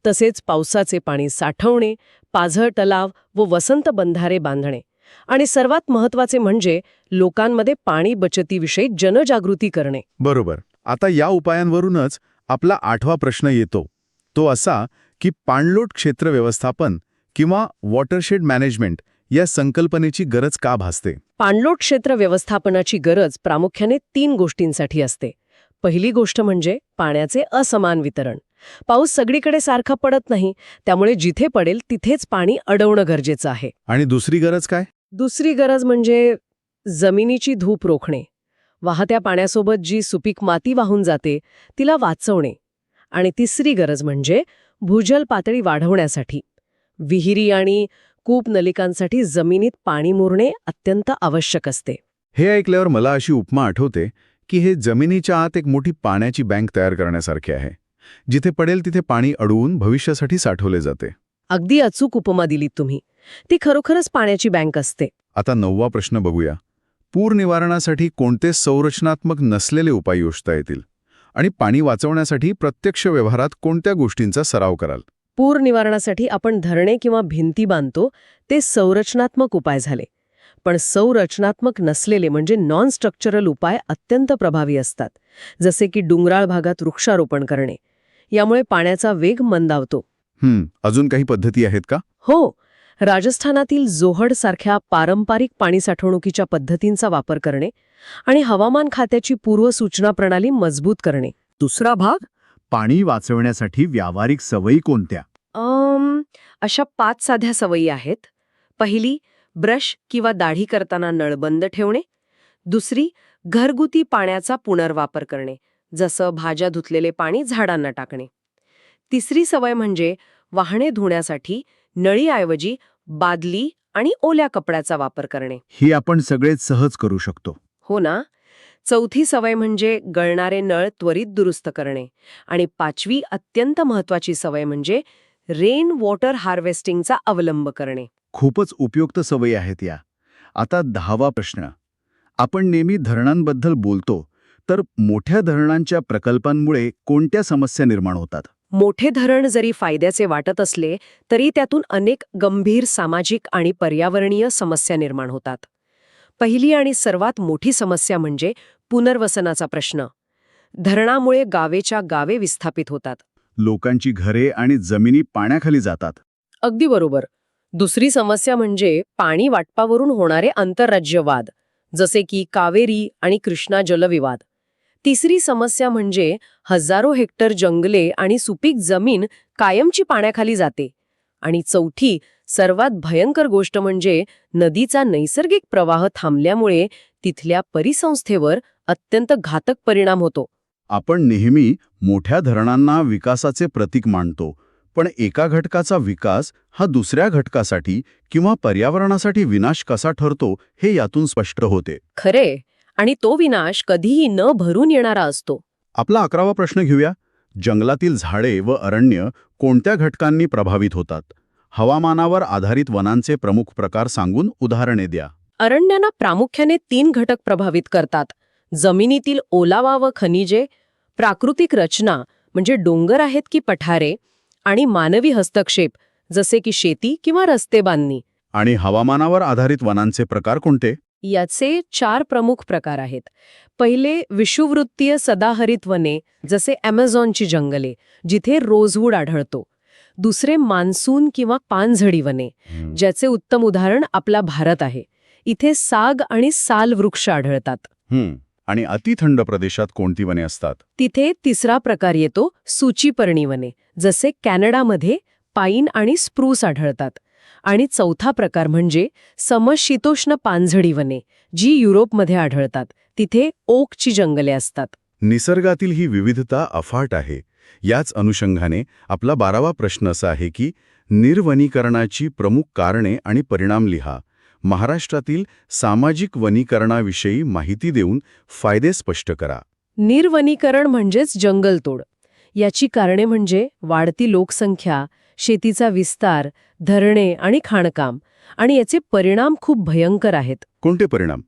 S2: तसेच पावसाचे पाणी साठवणे, पाझर तलाव व वसंत बंधारे बांधणे. आणि सर्वात महत्त्वाचे म्हणजे लोकांमध्ये पाणी बचतीविषयी जनजागृती करणे.
S1: बरोबर. आता या उपायांवरूनच आपला 8वा प्रश्न येतो. तो असा की पाणलोट क्षेत्र व्यवस्थापन किंवा वॉटरशेड मॅनेजमेंट या संकल्पनेची गरज का भासते?
S2: पाणलोट क्षेत्र व्यवस्थापनाची गरज प्रामुख्याने 3 गोष्टींसाठी असते. पहिली गोष्ट म्हणजे पाण्याचे असमान वितरण. पाऊस सगळीकडे सारखा पडत नाही, त्यामुळे जिथे पडेल तिथेच पाणी अडवणं गरजेचं आहे.
S1: आणि दुसरी गरज काय?
S2: दुसरी गरज म्हणजे जमिनीची धूप रोखणे, वाहत्या पाण्यासोबत जी सुपीक माती वाहून जाते तिला वाचवणे. आणि तिसरी गरज म्हणजे भूजल पातळी वाढवण्यासाठी विहिरी आणि कूप नलिकांसाठी जमिनीत पाणी मुरणे अत्यंत आवश्यक असते.
S1: हे ऐकल्यावर मला अशी उपमा आठवते की हे जमिनीच्या आत एक मोठी पाण्याची बँक तयार करण्यासारखे आहे, जिथे पडेल तिथे पाणी अडवून भविष्यासाठी साठवले जाते.
S2: अगदी अचूक उपमा दिलीत तुम्ही. ती खरोखरच पाण्याची बँक असते.
S1: आता 9वा प्रश्न बघूया. पूर निवारणासाठी कोणते संरचनात्मक नसलेले उपाय योजता येतील आणि पाणी वाचवण्यासाठी प्रत्यक्ष व्यवहारात कोणत्या गोष्टींचा सराव कराल?
S2: पूर निवारणासाठी आपण धरणे किंवा भिंती बांधतो ते संरचनात्मक उपाय झाले. पण संरचनात्मक नसलेले म्हणजे नॉन स्ट्रक्चरल उपाय अत्यंत प्रभावी असतात, जसे की डोंगराळ भागात वृक्षारोपण करणे. यामुळे पाण्याचा वेग मंदावतो.
S1: अजून काही पद्धती आहेत का?
S2: हो, राजस्थानातील जोहड सारख्या पारंपरिक पाणी साठवणुकीच्या पद्धतींचा वापर करणे आणि हवामान खात्याची पूर्वसूचना प्रणाली मजबूत करणे.
S3: दुसरा भाग, पाणी वाचवण्यासाठी व्यावहारिक सवयी कोणत्या?
S2: अशा 5 साध्या सवयी आहेत. पहिली, ब्रश किंवा दाढी करताना नळ बंद ठेवणे. दुसरी, घरगुती पाण्याचा पुनर्वापर करणे, जसं भाज्या धुतलेले पाणी झाडांना टाकणे. तिसरी सवय म्हणजे वाहने धुण्यासाठी नळीऐवजी बादली आणि ओल्या कपड्याचा वापर करणे.
S3: ही आपण सगळेच सहज करू शकतो.
S2: हो ना? चौथी सवय म्हणजे गळणारे नळ त्वरित दुरुस्त करणे. आणि 5वी अत्यंत महत्वाची सवय म्हणजे रेन वॉटर हार्वेस्टिंगचा अवलंब करणे.
S3: खूपच उपयुक्त सवयी आहेत या. आता 10वा प्रश्न. आपण नेहमी धरणांबद्दल बोलतो, तर मोठ्या धरणांच्या प्रकल्पांमुळे कोणत्या समस्या निर्माण होतात?
S2: मोठे धरण जरी फायद्याचे वाटत असले तरी त्यातून अनेक गंभीर सामाजिक आणि पर्यावरणीय समस्या निर्माण होतात. पहिली आणि सर्वात मोठी समस्या म्हणजे पुनर्वसनाचा प्रश्न. धरणामुळे गावेच्या गावे विस्थापित होतात.
S3: लोकांची घरे आणि जमिनी पाण्याखाली जातात.
S2: अगदी बरोबर. दुसरी समस्या म्हणजे पाणी वाटपावरून होणारे आंतरराज्य वाद, जसे की कावेरी आणि कृष्णा जलविवाद. तिसरी समस्या म्हणजे हजारो हेक्टर जंगले आणि सुपीक जमीन कायमची पाण्याखाली जाते. आणि चौथी, सर्वात भयंकर गोष्ट म्हणजे नदीचा नैसर्गिक प्रवाह थांबल्यामुळे तिथल्या परिसंस्थेवर अत्यंत घातक परिणाम होतो.
S1: आपण नेहमी मोठ्या धरणांना विकासाचे प्रतीक मानतो, पण एका घटकाचा विकास हा दुसऱ्या घटकासाठी किंवा पर्यावरणासाठी विनाश कसा ठरतो हे यातून स्पष्ट होते.
S2: खरे, आणि तो विनाश कधीही न भरून येणारा असतो.
S1: आपला 11वा प्रश्न घेऊया. जंगलातील झाडे व अरण्य कोणत्या घटकांनी प्रभावित होतात? हवामानावर आधारित वनांचे प्रमुख प्रकार सांगून उदाहरणे द्या.
S2: अरण्यांना प्रामुख्याने 3 घटक प्रभावित करतात: जमिनीतील ओलावा व खनिजे, प्राकृतिक रचना म्हणजे डोंगर आहेत की पठारे, आणि मानवी हस्तक्षेप जसे की शेती किंवा रस्ते बांधणी.
S1: आणि हवामानावर आधारित वनांचे प्रकार कोणते?
S2: याचे 4 प्रमुख प्रकार आहेत. पहिले, विषुववृत्तीय सदाहरित वने, जसे ॲमेझॉनची जंगले, जिथे रोजवूड आढळतो. दुसरे, मान्सून किंवा पानझडी वने, ज्याचे उत्तम उदाहरण आपला भारत आहे. इथे साग आणि साल वृक्ष आढळतात.
S1: आणि अतिथंड प्रदेशात कोणती वने असतात?
S2: तिथे तिसरा प्रकार येतो, सूचीपर्णी वने, जसे कॅनडामध्ये पाईन आणि स्प्रूस आढळतात. आणि चौथा प्रकार म्हणजे समशीतोष्ण पानझडी वने, जी युरोपमध्ये आढळतात. तिथे ओकची जंगले असतात.
S1: निसर्गातील ही विविधता अफाट आहे. याच अनुषंगाने आपला 12वा प्रश्न असा आहे की निर्वनीकरणाची प्रमुख कारणे आणि परिणाम लिहा. महाराष्ट्रातील सामाजिक वनीकरणाविषयी माहिती देऊन फायदे स्पष्ट करा.
S2: निर्वनीकरण म्हणजेच जंगलतोड. याची कारणे म्हणजे वाढती लोकसंख्या, शेतीचा विस्तार, धरणे आणि खाणकाम. आणि याचे परिणाम खूप भयंकर आहेत.
S1: कोणते परिणाम?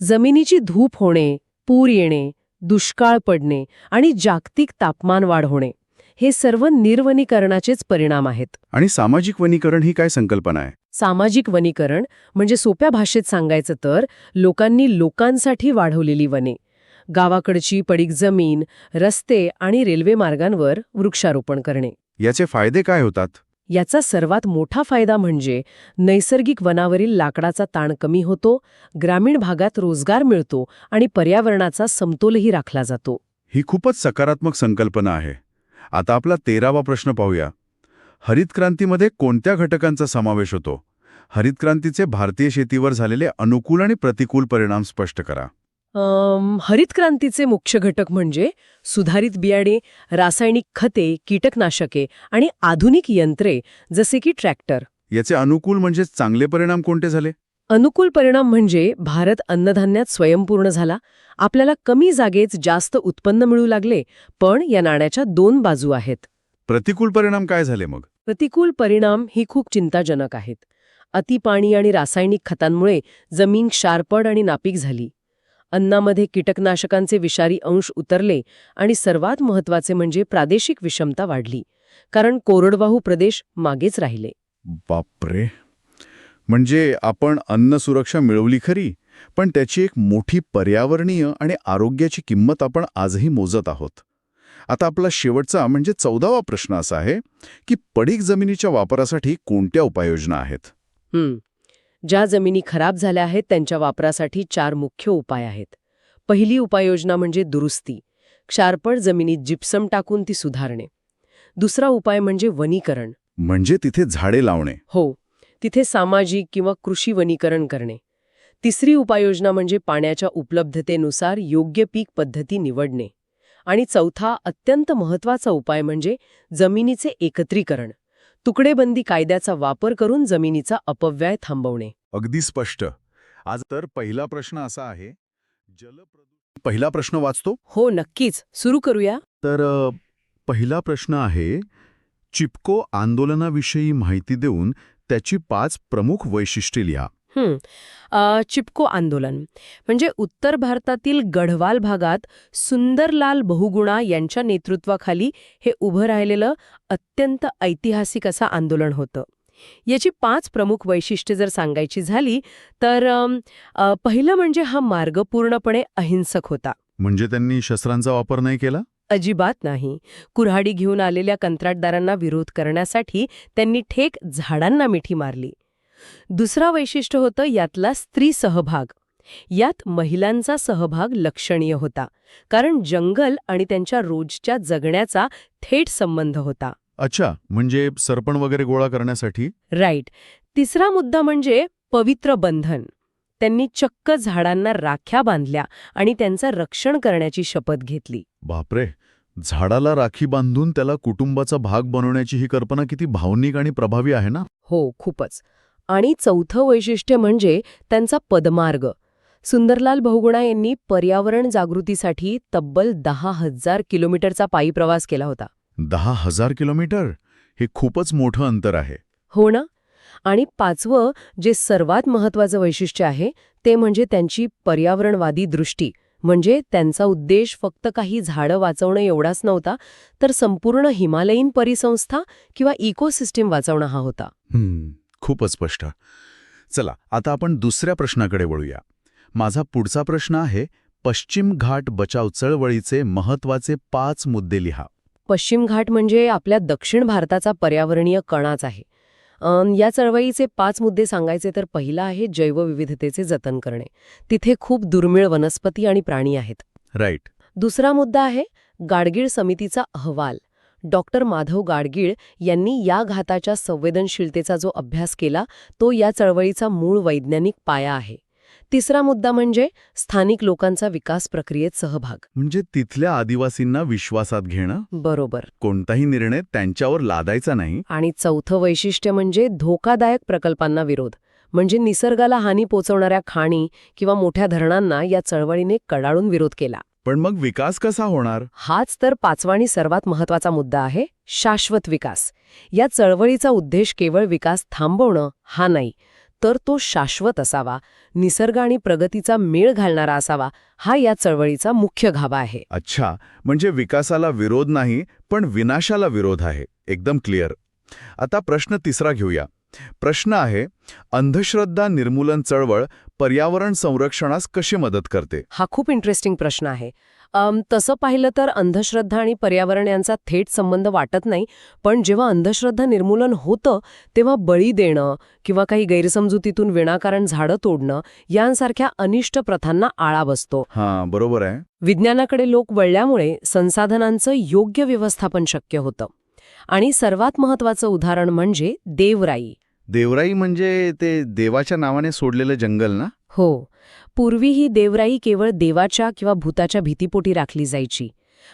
S2: जमिनीची धूप होणे, पूर येणे, दुष्काळ पडणे आणि जागतिक तापमान वाढ होणे, हे सर्व निर्वनीकरणाचेच परिणाम आहेत.
S1: आणि सामाजिक वनीकरण ही काय संकल्पना आहे?
S2: सामाजिक वनीकरण म्हणजे सोप्या भाषेत सांगायचं तर लोकांनी लोकांसाठी वाढवलेली वने. गावाकडची पडीक जमीन, रस्ते आणि रेल्वे मार्गांवर वृक्षारोपण करणे.
S1: याचे फायदे काय होतात?
S2: याचा सर्वात मोठा फायदा म्हणजे नैसर्गिक वनावरील लाकडाचा ताण कमी होतो, ग्रामीण भागात रोजगार मिळतो आणि पर्यावरणाचा समतोलही राखला जातो.
S1: ही खूपच सकारात्मक संकल्पना आहे. आता आपला 13वा प्रश्न पाहूया. हरित क्रांतीमध्ये कोणत्या घटकांचा समावेश होतो? हरितक्रांतीचे भारतीय शेतीवर झालेले अनुकूल आणि प्रतिकूल परिणाम स्पष्ट करा.
S2: हरित क्रांतीचे मुख्य घटक म्हणजे सुधारित बियाणे, रासायनिक खते, कीटकनाशके आणि आधुनिक यंत्रे जसे की ट्रॅक्टर.
S1: याचे अनुकूल म्हणजे चांगले परिणाम कोणते झाले?
S2: अनुकूल परिणाम म्हणजे भारत अन्नधान्यात स्वयंपूर्ण झाला, आपल्याला कमी जागेत जास्त उत्पन्न मिळू लागले. पण या नाण्याच्या दोन बाजू आहेत.
S1: प्रतिकूल परिणाम काय झाले मग?
S2: प्रतिकूल परिणाम ही खूप चिंताजनक आहेत. अतिपाणी आणि रासायनिक खतांमुळे जमीन क्षारपड आणि नापीक झाली. अन्नामध्ये कीटकनाशकांचे विषारी अंश उतरले आणि सर्वात महत्त्वाचे म्हणजे प्रादेशिक विषमता वाढली, कारण कोरडवाहू प्रदेश मागेच राहिले.
S1: बापरे. म्हणजे आपण अन्न सुरक्षा मिळवली खरी, पण त्याची एक मोठी पर्यावरणीय आणि आरोग्याची किंमत आपण आजही मोजत आहोत. आता आपला शेवटचा म्हणजे 14वा प्रश्न असा आहे की पडीक जमिनीच्या वापरासाठी कोणत्या उपाययोजना आहेत?
S2: ज्या जमिनी खराब झाल्या आहेत त्यांच्या वापरासाठी 4 मुख्य उपाय आहेत. पहिली उपाययोजना म्हणजे दुरुस्ती, क्षारपड जमिनीत जिप्सम टाकून ती सुधारणे. दुसरा उपाय म्हणजे वनीकरण.
S1: म्हणजे तिथे झाडे लावणे.
S2: हो, तिथे सामाजिक किंवा कृषी वनीकरण करणे. तिसरी उपाययोजना म्हणजे पाण्याच्या उपलब्धतेनुसार योग्य पीक पद्धती निवडणे. आणि चौथा अत्यंत महत्त्वाचा उपाय म्हणजे जमिनीचे एकत्रीकरण, तुकडेबंदी कायद्याचा वापर करून जमिनीचा अपव्यय थांबवणे.
S1: अगदी स्पष्ट. आज तर पहिला प्रश्न असा आहे, पहिला प्रश्न वाचतो?
S2: हो, नक्कीच. सुरू करूया.
S1: तर पहिला प्रश्न आहे, चिपको आंदोलनाविषयी माहिती देऊन त्याची 5 प्रमुख वैशिष्ट्ये लिहा.
S2: चिपको आंदोलन म्हणजे उत्तर भारतातील गढवाल भागात सुंदरलाल बहुगुणा यांच्या नेतृत्वाखाली हे उभं राहिलेलं अत्यंत ऐतिहासिक असं आंदोलन होतं. याची 5 प्रमुख वैशिष्ट्ये जर सांगायची झाली तर पहिलं म्हणजे हा मार्ग पूर्णपणे अहिंसक होता.
S1: म्हणजे त्यांनी शस्त्रांचा वापर नाही केला?
S2: अजिबात नाही. कुऱ्हाडी घेऊन आलेल्या कंत्राटदारांना विरोध करण्यासाठी त्यांनी ठेक झाडांना मिठी मारली. दुसरा वैशिष्ट्य होतं यातला स्त्री सहभाग. यात महिलांचा सहभाग लक्षणीय होता, कारण जंगल आणि त्यांच्या रोजच्या जगण्याचा थेट संबंध होता.
S1: अच्छा, म्हणजे सरपण वगैरे गोळा करण्यासाठी?
S2: राईट. तिसरा मुद्दा म्हणजे पवित्र बंधन. त्यांनी चक्क झाडांना राख्या बांधल्या आणि त्यांचं रक्षण करण्याची शपथ घेतली.
S1: बापरे. झाडाला राखी बांधून त्याला कुटुंबाचा भाग बनवण्याची ही कल्पना किती भावनिक आणि प्रभावी आहे ना?
S2: हो, खूपच. आणि चौथं वैशिष्ट्य म्हणजे त्यांचा पदमार्ग. सुंदरलाल बहुगुणा यांनी पर्यावरण जागृतीसाठी तब्बल 10,000 किलोमीटरचा पायी प्रवास केला होता.
S1: 10,000 किलोमीटर? हे खूपच मोठं अंतर आहे.
S2: हो ना. आणि 5वं जे सर्वात महत्त्वाचं वैशिष्ट्य आहे ते म्हणजे त्यांची पर्यावरणवादी दृष्टी. म्हणजे त्यांचा उद्देश फक्त काही झाडं वाचवणं एवढाच नव्हता, तर संपूर्ण हिमालयीन परिसंस्था किंवा इकोसिस्टीम वाचवणं हा होता.
S1: खूपच स्पष्ट. चला, आता आपण दुसऱ्या प्रश्नाकडे वळूया. माझा पुढचा प्रश्न आहे, पश्चिम घाट बचाव चळवळीचे महत्त्वाचे 5 मुद्दे लिहा.
S2: पश्चिम घाट म्हणजे आपल्या दक्षिण भारताचा पर्यावरणीय कणाच आहे. या चळवळीचे 5 मुद्दे सांगायचे तर पहिला आहे जैवविविधतेचे जतन करणे. तिथे खूप दुर्मिळ वनस्पती आणि प्राणी आहेत.
S1: राईट.
S2: दुसरा मुद्दा आहे गाडगीळ समितीचा अहवाल. डॉक्टर माधव गाडगीळ यांनी या घाताच्या संवेदनशीलतेचा जो अभ्यास केला तो या चळवळीचा मूळ वैज्ञानिक पाया आहे. तिसरा मुद्दा म्हणजे स्थानिक लोकांचा विकास प्रक्रियेत सहभाग.
S1: म्हणजे तिथल्या आदिवासींना विश्वासात घेणं.
S2: बरोबर.
S1: कोणताही निर्णय त्यांच्यावर लादायचा नाही.
S2: आणि चौथं वैशिष्ट्य म्हणजे धोकादायक प्रकल्पांना विरोध. म्हणजे निसर्गाला हानी पोचवणाऱ्या खाणी किंवा मोठ्या धरणांना या चळवळीने कडाडून विरोध केला.
S1: पण मग विकास कसा होणार?
S2: हाच तर 5वा आणि सर्वात महत्त्वाचा मुद्दा आहे, शाश्वत विकास. या चळवळीचा उद्देश केवळ विकास थांबवणं हा नाही, तर तो शाश्वत असावा, निसर्ग आणि प्रगतीचा मेळ घालणारा असावा, हा या चळवळीचा मुख्य गाभा आहे.
S1: अच्छा, म्हणजे विकासाला विरोध नाही, पण विनाशाला विरोध आहे. एकदम क्लिअर. आता प्रश्न तिसरा घेऊया. प्रश्न आहे, अंधश्रद्धा निर्मूलन चळवळ पर्यावरण संरक्षणास कशी मदत करते?
S2: हा खूप इंटरेस्टिंग प्रश्न आहे. तसं पाहिलं तर अंधश्रद्धा आणि पर्यावरण यांचा थेट संबंध वाटत नाही, पण जेव्हा अंधश्रद्धा निर्मूलन होतं तेव्हा बळी देणं किंवा काही गैरसमजुतीतून विनाकारण झाडं तोडणं यांसारख्या अनिष्ट प्रथांना आळा बसतो.
S1: हां, बरोबर आहे.
S2: विज्ञानाकडे लोक वळल्यामुळे संसाधनांचं योग्य व्यवस्थापन शक्य होतं. आणि सर्वात महत्त्वाचं उदाहरण म्हणजे देवराई.
S3: देवराई म्हणजे ते देवाच्या नावाने सोडलेलं जंगल ना?
S2: हो. पूर्वी ही देवराई केवळ देवाच्या किंवा भूताच्या भीतीपोटी राखली जायची.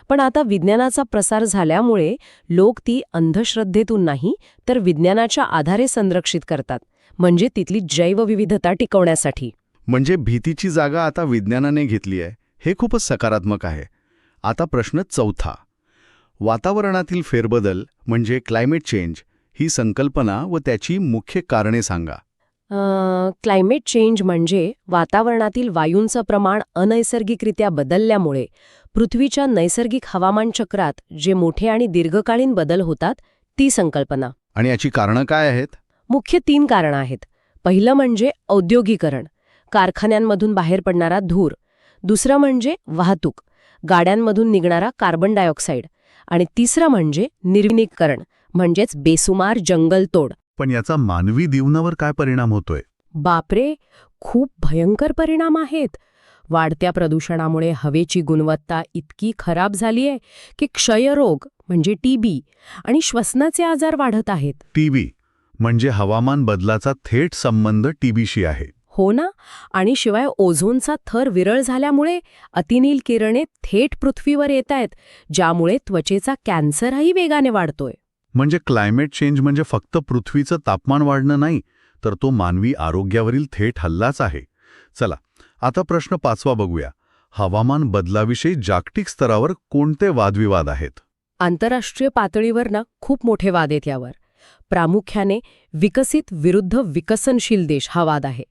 S2: पण आता विज्ञानाचा प्रसार झाल्यामुळे लोक ती अंधश्रद्धेतून नाही तर विज्ञानाच्या आधारे संरक्षित करतात, म्हणजे तिथली जैवविविधता टिकवण्यासाठी.
S3: म्हणजे भीतीची जागा आता विज्ञानाने घेतली आहे, हे खूपच सकारात्मक आहे. आता प्रश्न चौथा. वातावरणातील फेरबदल म्हणजे क्लायमेट चेंज ही संकल्पना व त्याची मुख्य कारणे सांगा.
S2: क्लायमेट चेंज म्हणजे वातावरणातील वायूंचं प्रमाण अनैसर्गिकरित्या बदलल्यामुळे पृथ्वीच्या नैसर्गिक हवामान चक्रात जे मोठे आणि दीर्घकालीन बदल होतात ती संकल्पना.
S3: आणि याची कारणं काय आहेत?
S2: मुख्य 3 कारणं आहेत. पहिलं म्हणजे औद्योगिकरण, कारखान्यांमधून बाहेर पडणारा धूर. दुसरं म्हणजे वाहतूक, गाड्यांमधून निघणारा कार्बन डायऑक्साईड. आणि तिसरं म्हणजे निर्विनीकरण, म्हणजेच बेसुमार जंगलतोड.
S3: पण याचा मानवी जीवनावर काय परिणाम होतोय?
S2: बापरे, खूप भयंकर परिणाम आहेत. वाढत्या प्रदूषणामुळे हवेची गुणवत्ता इतकी खराब झालीय की क्षयरोग म्हणजे टीबी आणि श्वसनाचे आजार वाढत आहेत.
S3: टीबी म्हणजे हवामान बदलाचा थेट संबंध टीबीशी आहे.
S2: हो ना. आणि शिवाय ओझोनचा थर विरळ झाल्यामुळे अतिनील किरणे थेट पृथ्वीवर येतायत, ज्यामुळे त्वचेचा कॅन्सरही वेगाने वाढतोय.
S3: म्हणजे क्लायमेट चेंज म्हणजे फक्त पृथ्वीचं तापमान वाढणं नाही, तर तो मानवी आरोग्यावरील थेट हल्लाच आहे. चला, आता प्रश्न 5वा बघूया. हवामान बदलाविषयी जागतिक स्तरावर कोणते वादविवाद आहेत?
S2: आंतरराष्ट्रीय पातळीवर ना खूप मोठे वाद आहेत यावर. प्रामुख्याने विकसित विरुद्ध विकसनशील देश हा वाद आहे.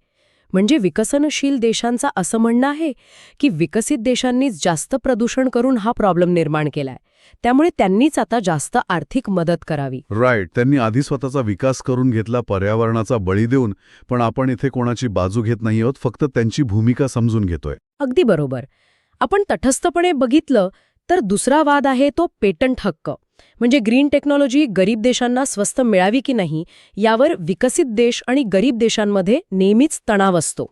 S2: म्हणजे विकसनशील देशांचा असं म्हणणं आहे की विकसित देशांनीच जास्त प्रदूषण करून हा प्रॉब्लेम निर्माण केलाय, त्यामुळे त्यांनीच आता जास्त आर्थिक मदत करावी.
S3: राईट, त्यांनी आधी स्वतःचा विकास करून घेतला, पर्यावरणाचा बळी देऊन. पण आपण इथे कोणाची बाजू घेत नाही आहोत, फक्त त्यांची भूमिका समजून घेतोय.
S2: अगदी बरोबर. आपण तटस्थपणे बघितलं तर दुसरा वाद आहे तो पेटंट हक्क. म्हणजे ग्रीन टेक्नॉलॉजी गरीब देशांना स्वस्त मिळावी की नाही यावर विकसित देश आणि गरीब देशांमध्ये नेहमीच तणाव असतो.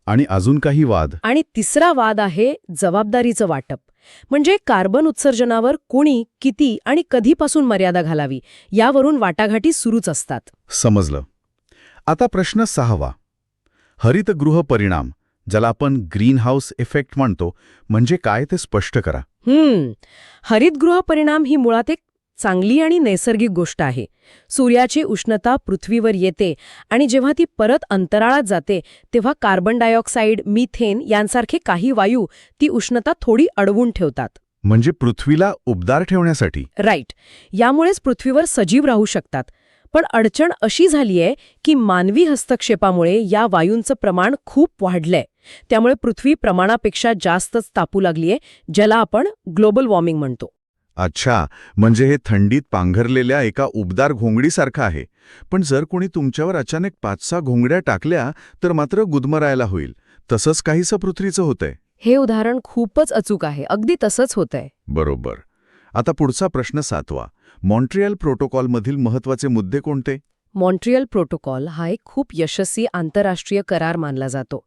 S3: आणि अजून काही वाद?
S2: आणि तिसरा वाद आहे जबाबदारीचं वाटप. म्हणजे कार्बन उत्सर्जनावर कोणी, किती आणि कधीपासून मर्यादा घालावी यावरून वाटाघाटी सुरूच असतात.
S3: समजलं. आता प्रश्न 6वा. हरितगृह परिणाम, ज्याला आपण ग्रीन हाऊस इफेक्ट म्हणतो, म्हणजे काय ते स्पष्ट करा.
S2: हरितगृह परिणाम ही मुळात एक चांगली आणि नैसर्गिक गोष्ट आहे. सूर्याची उष्णता पृथ्वीवर येते आणि जेव्हा ती परत अंतराळात जाते तेव्हा कार्बन डायऑक्साईड, मिथेन यांसारखे काही वायू ती उष्णता थोडी अडवून ठेवतात.
S3: म्हणजे पृथ्वीला उबदार ठेवण्यासाठी.
S2: राईट. यामुळेच पृथ्वीवर सजीव राहू शकतात. पण अडचण अशी झालीय की मानवी हस्तक्षेपामुळे या वायूंचं प्रमाण खूप वाढलंय. त्यामुळे पृथ्वी प्रमाणापेक्षा जास्तच तापू लागलीय, ज्याला आपण ग्लोबल वॉर्मिंग म्हणतो.
S3: अच्छा, म्हणजे हे थंडीत पांघरलेल्या एका उबदार घोंगडीसारखं आहे. पण जर कोणी तुमच्यावर अचानक 5-6 घोंगड्या टाकल्या तर मात्र गुदमरायला होईल. तसंच काहीसं पृथ्वीचं होतंय.
S2: हे उदाहरण खूपच अचूक आहे. अगदी तसंच होतंय.
S3: बरोबर. आता पुढचा प्रश्न 7वा. मॉन्ट्रियल प्रोटोकॉलमधील महत्त्वाचे मुद्दे कोणते?
S2: मॉन्ट्रियल प्रोटोकॉल हा एक खूप यशस्वी आंतरराष्ट्रीय करार मानला जातो.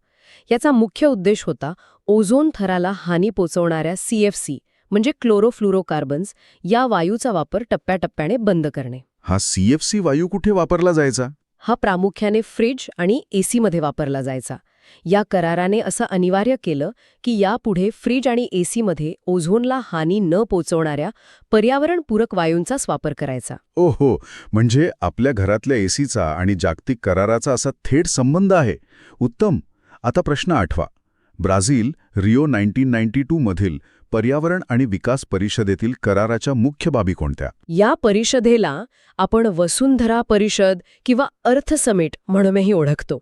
S2: याचा मुख्य उद्देश होता ओझोन थराला हानी पोचवणाऱ्या CFC म्हणजे क्लोरोफ्लोरोकार्बन्स या वायूचा वापर टप्प्याटप्प्याने बंद करणे.
S3: हा CFC वायू कुठे वापरला जायचा?
S2: हा प्रामुख्याने फ्रिज आणि AC मध्ये वापरला जायचा. या कराराने असं अनिवार्य केलं की यापुढे फ्रिज आणि AC मध्ये ओझोनला हानी न पोचवणाऱ्या पर्यावरणपूरक वायूंचाच वापर करायचा.
S3: ओहो, म्हणजे आपल्या घरातल्या ACचा आणि जागतिक कराराचा असा थेट संबंध आहे. उत्तम. आता प्रश्न 8वा. ब्राझील रिओ 1992 मधील पर्यावरण आणि विकास परिषदेतील कराराच्या मुख्य बाबी कोणत्या?
S2: या परिषदेला आपण वसुंधरा परिषद किंवा अर्थ समिट म्हणूनही ओळखतो.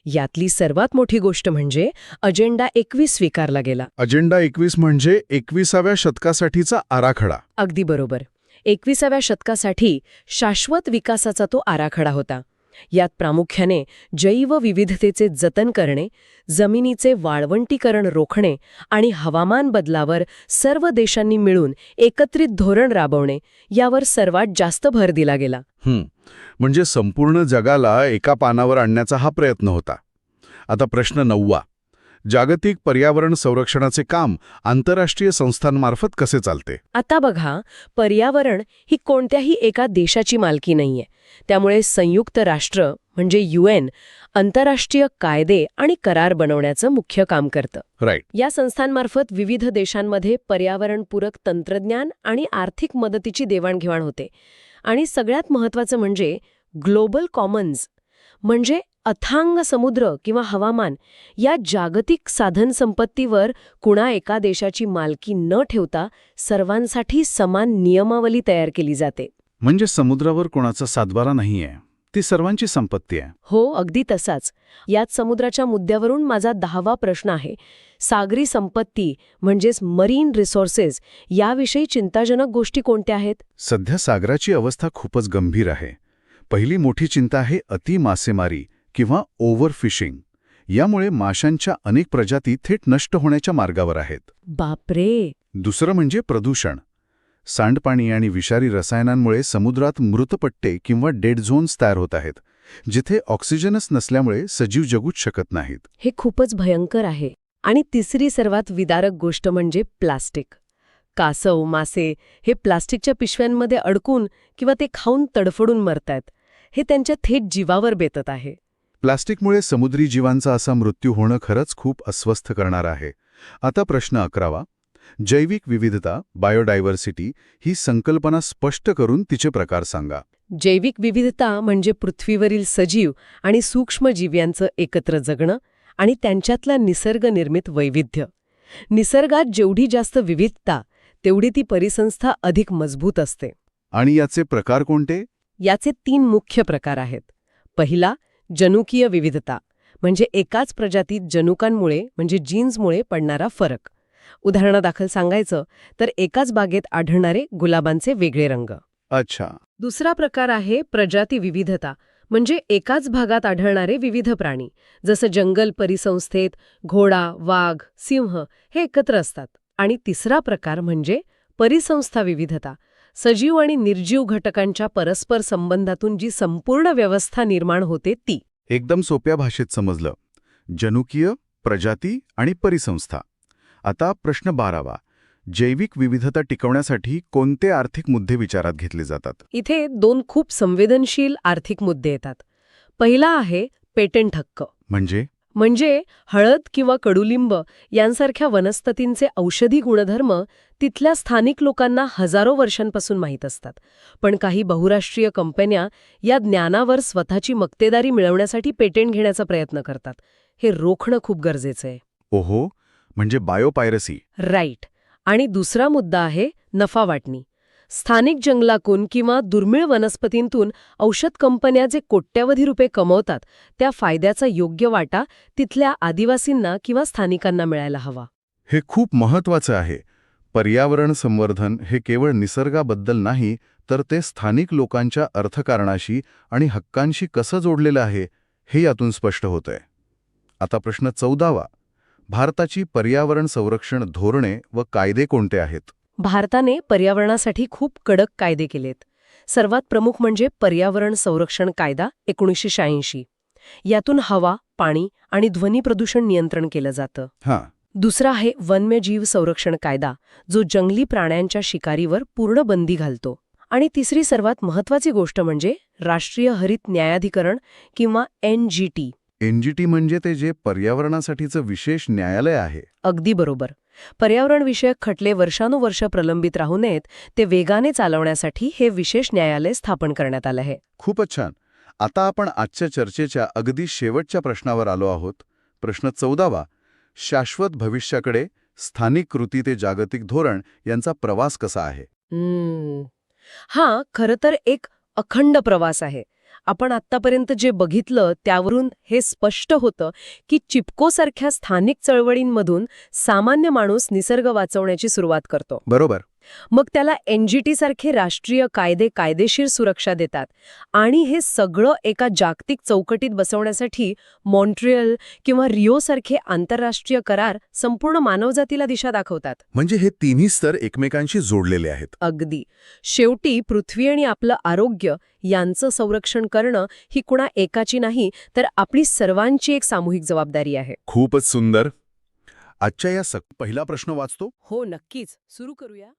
S2: यातली सर्वात मोठी गोष्ट म्हणजे अजेंडा 21 स्वीकारला गेला.
S3: अजेंडा 21 म्हणजे 21व्या शतकासाठीचा आराखडा.
S2: अगदी बरोबर. 21व्या शतकासाठी शाश्वत विकासाचा तो आराखडा होता. यात प्रामुख्याने जैवविविधतेचे जतन करणे, जमिनीचे वाळवंटीकरण रोखणे आणि हवामान बदलावर सर्व देशांनी मिळून एकत्रित धोरण राबवणे यावर सर्वात जास्त भर दिला गेला.
S3: म्हणजे संपूर्ण जगाला एका पानावर आणण्याचा हा प्रयत्न होता. आता प्रश्न 9वा.
S1: जागतिक पर्यावरण संरक्षणाचे काम आंतरराष्ट्रीय संस्थांमार्फत कसे चालते?
S2: आता बघा, पर्यावरण ही कोणत्याही एका देशाची मालकी नाहीये. त्यामुळे संयुक्त राष्ट्र म्हणजे UN आंतरराष्ट्रीय कायदे आणि करार बनवण्याचं मुख्य काम करतं.
S1: राईट.
S2: या संस्थांमार्फत विविध देशांमध्ये पर्यावरणपूरक तंत्रज्ञान आणि आर्थिक मदतीची देवाणघेवाण होते. आणि सगळ्यात महत्त्वाचं म्हणजे ग्लोबल कॉमन्स म्हणजे अथांग समुद्र किंवा हवामान या जागतिक साधनसंपत्तीवर कुणा एका देशाची मालकी न ठेवता सर्वांसाठी समान नियमावली तयार केली जाते.
S1: म्हणजे समुद्रावर कोणाचा सातबारा नाहीये, ती सर्वांची संपत्ती आहे.
S2: हो, अगदी तसाच. याच समुद्राच्या मुद्द्यावरून माझा 10वा प्रश्न आहे. सागरी संपत्ती म्हणजेच मरीन रिसोर्सेस याविषयी चिंताजनक गोष्टी कोणत्या आहेत?
S1: सध्या सागराची अवस्था खूपच गंभीर आहे. पहिली मोठी चिंता आहे अति-मासेमारी किंवा ओव्हरफिशिंग. यामुळे माशांच्या अनेक प्रजाती थेट नष्ट होण्याच्या मार्गावर आहेत.
S2: बापरे.
S1: दुसरं म्हणजे प्रदूषण. सांडपाणी आणि विषारी रसायनांमुळे समुद्रात मृतपट्टे किंवा डेड झोन्स तयार होत आहेत, जिथे ऑक्सिजनच नसल्यामुळे सजीव जगूच शकत नाहीत.
S2: हे खूपच भयंकर आहे. आणि तिसरी सर्वात विदारक गोष्ट म्हणजे प्लास्टिक. कासव, मासे हे प्लास्टिकच्या पिशव्यांमध्ये अडकून किंवा ते खाऊन तडफडून मरतायत. हे त्यांच्या थेट जीवावर बेतत आहे.
S1: प्लास्टिकमुळे समुद्री जीवांचा असा मृत्यू होणं खरंच खूप अस्वस्थ करणार आहे. आता प्रश्न 11वा. जैविक विविधता, बायोडायव्हर्सिटी ही संकल्पना स्पष्ट करून तिचे प्रकार सांगा.
S2: जैविक विविधता म्हणजे पृथ्वीवरील सजीव आणि सूक्ष्म जीव्यांचं एकत्र जगणं आणि त्यांच्यातलं निसर्गनिर्मित वैविध्य. निसर्गात जेवढी जास्त विविधता तेवढी ती परिसंस्था अधिक मजबूत असते.
S1: आणि याचे प्रकार कोणते?
S2: याचे 3 मुख्य प्रकार आहेत. पहिला, जनुकीय विविधता म्हणजे एकाच प्रजातीत जनुकांमुळे म्हणजे जीन्समुळे पडणारा फरक. उदाहरणादाखल सांगायचं तर एकाच बागेत आढळणारे गुलाबांचे वेगळे रंग.
S1: अच्छा.
S2: दुसरा प्रकार आहे प्रजाती विविधता म्हणजे एकाच भागात आढळणारे विविध प्राणी, जसं जंगल परिसंस्थेत घोडा, वाघ, सिंह हे एकत्र असतात. आणि तिसरा प्रकार म्हणजे परिसंस्था विविधता, सजीव आणि निर्जीव घटकांच्या परस्पर संबंधातून जी संपूर्ण व्यवस्था निर्माण होते ती.
S1: एकदम सोप्या भाषेत समजलं. जनुकीय, प्रजाती आणि परिसंस्था. आता प्रश्न 12वा. जैविक विविधता टिकवण्यासाठी कोणते आर्थिक मुद्दे विचारात घेतले जातात?
S2: इथे 2 खूप संवेदनशील आर्थिक मुद्दे येतात. पहिला आहे पेटंट हक्क. म्हणजे हळद किंवा कडुलिंब यांसारख्या वनस्पतींचे औषधी गुणधर्म तिथल्या स्थानिक लोकांना हजारो वर्षांपासून माहीत असतात. पण काही बहुराष्ट्रीय कंपन्या या ज्ञानावर स्वतःची मक्तेदारी मिळवण्यासाठी पेटंट घेण्याचा प्रयत्न करतात. हे रोखणं खूप गरजेचं आहे.
S1: ओहो, म्हणजे बायोपायरसी.
S2: राईट. आणि दुसरा मुद्दा आहे नफा वाटणी. स्थानिक जंगलातून किंवा दुर्मिळ वनस्पतींतून औषध कंपन्या जे कोट्यवधी रुपये कमवतात त्या फायद्याचा योग्य वाटा तिथल्या आदिवासींना किंवा स्थानिकांना मिळायला हवा.
S1: हे खूप महत्वाचं आहे. पर्यावरण संवर्धन हे केवळ निसर्गाबद्दल नाही, तर ते स्थानिक लोकांच्या अर्थकारणाशी आणि हक्कांशी कसं जोडलेलं आहे हे यातून स्पष्ट होतंय. आता प्रश्न 14वा. भारताची पर्यावरण संरक्षण धोरणे व कायदे कोणते आहेत?
S2: भारताने पर्यावरणासाठी खूप कडक कायदे केलेत. सर्वात प्रमुख म्हणजे पर्यावरण संरक्षण कायदा 1986. यातून हवा, पाणी आणि ध्वनी प्रदूषण नियंत्रण केलं जातं. दुसरा आहे वन्यजीव संरक्षण कायदा, जो जंगली प्राण्यांच्या शिकारीवर पूर्ण बंदी घालतो. आणि तिसरी सर्वात महत्त्वाची गोष्ट म्हणजे राष्ट्रीय हरित न्यायाधिकरण किंवा NGT.
S1: NGT म्हणजे ते जे पर्यावरणासाठीचं विशेष न्यायालय आहे.
S2: अगदी बरोबर. पर्यावरणविषयक खटले वर्षानुवर्ष प्रलंबित राहू नयेत ते वेगाने चालवण्यासाठी हे विशेष न्यायालय स्थापन करण्यात आलं आहे.
S1: खूपच छान. आता आपण आजच्या चर्चेच्या अगदी शेवटच्या प्रश्नावर आलो आहोत. प्रश्न 14वा. शाश्वत भविष्याकडे स्थानिक कृती ते जागतिक धोरण यांचा प्रवास कसा आहे?
S2: हा खरं तर एक अखंड प्रवास आहे. आपण आत्तापर्यंत जे बघितलं त्यावरून हे स्पष्ट होतं की चिपकोसारख्या स्थानिक चळवळींमधून सामान्य माणूस निसर्ग वाचवण्याची सुरुवात करतो.
S1: बरोबर.
S2: मग त्याला NGT सारखे राष्ट्रीय कायदे कायदेशीर सुरक्षा देतात आणि हे सगळं एका जागतिक चौकटीत बसवण्यासाठी मॉन्ट्रियल किंवा रिओ सारखे आंतरराष्ट्रीय करार संपूर्ण मानवजातीला दिशा दाखवतात.
S1: म्हणजे हे तिन्ही स्तर एकमेकांशी जोडलेले आहेत.
S2: अगदी. शेवटी पृथ्वी आणि आपलं आरोग्य यांचं संरक्षण करणं ही कुणा एकाची नाही, तर आपली सर्वांची एक सामूहिक जबाबदारी आहे.
S1: खूपच सुंदर. आजच्या या पहिला प्रश्न वाचतो.
S2: हो नक्कीच सुरू करूया.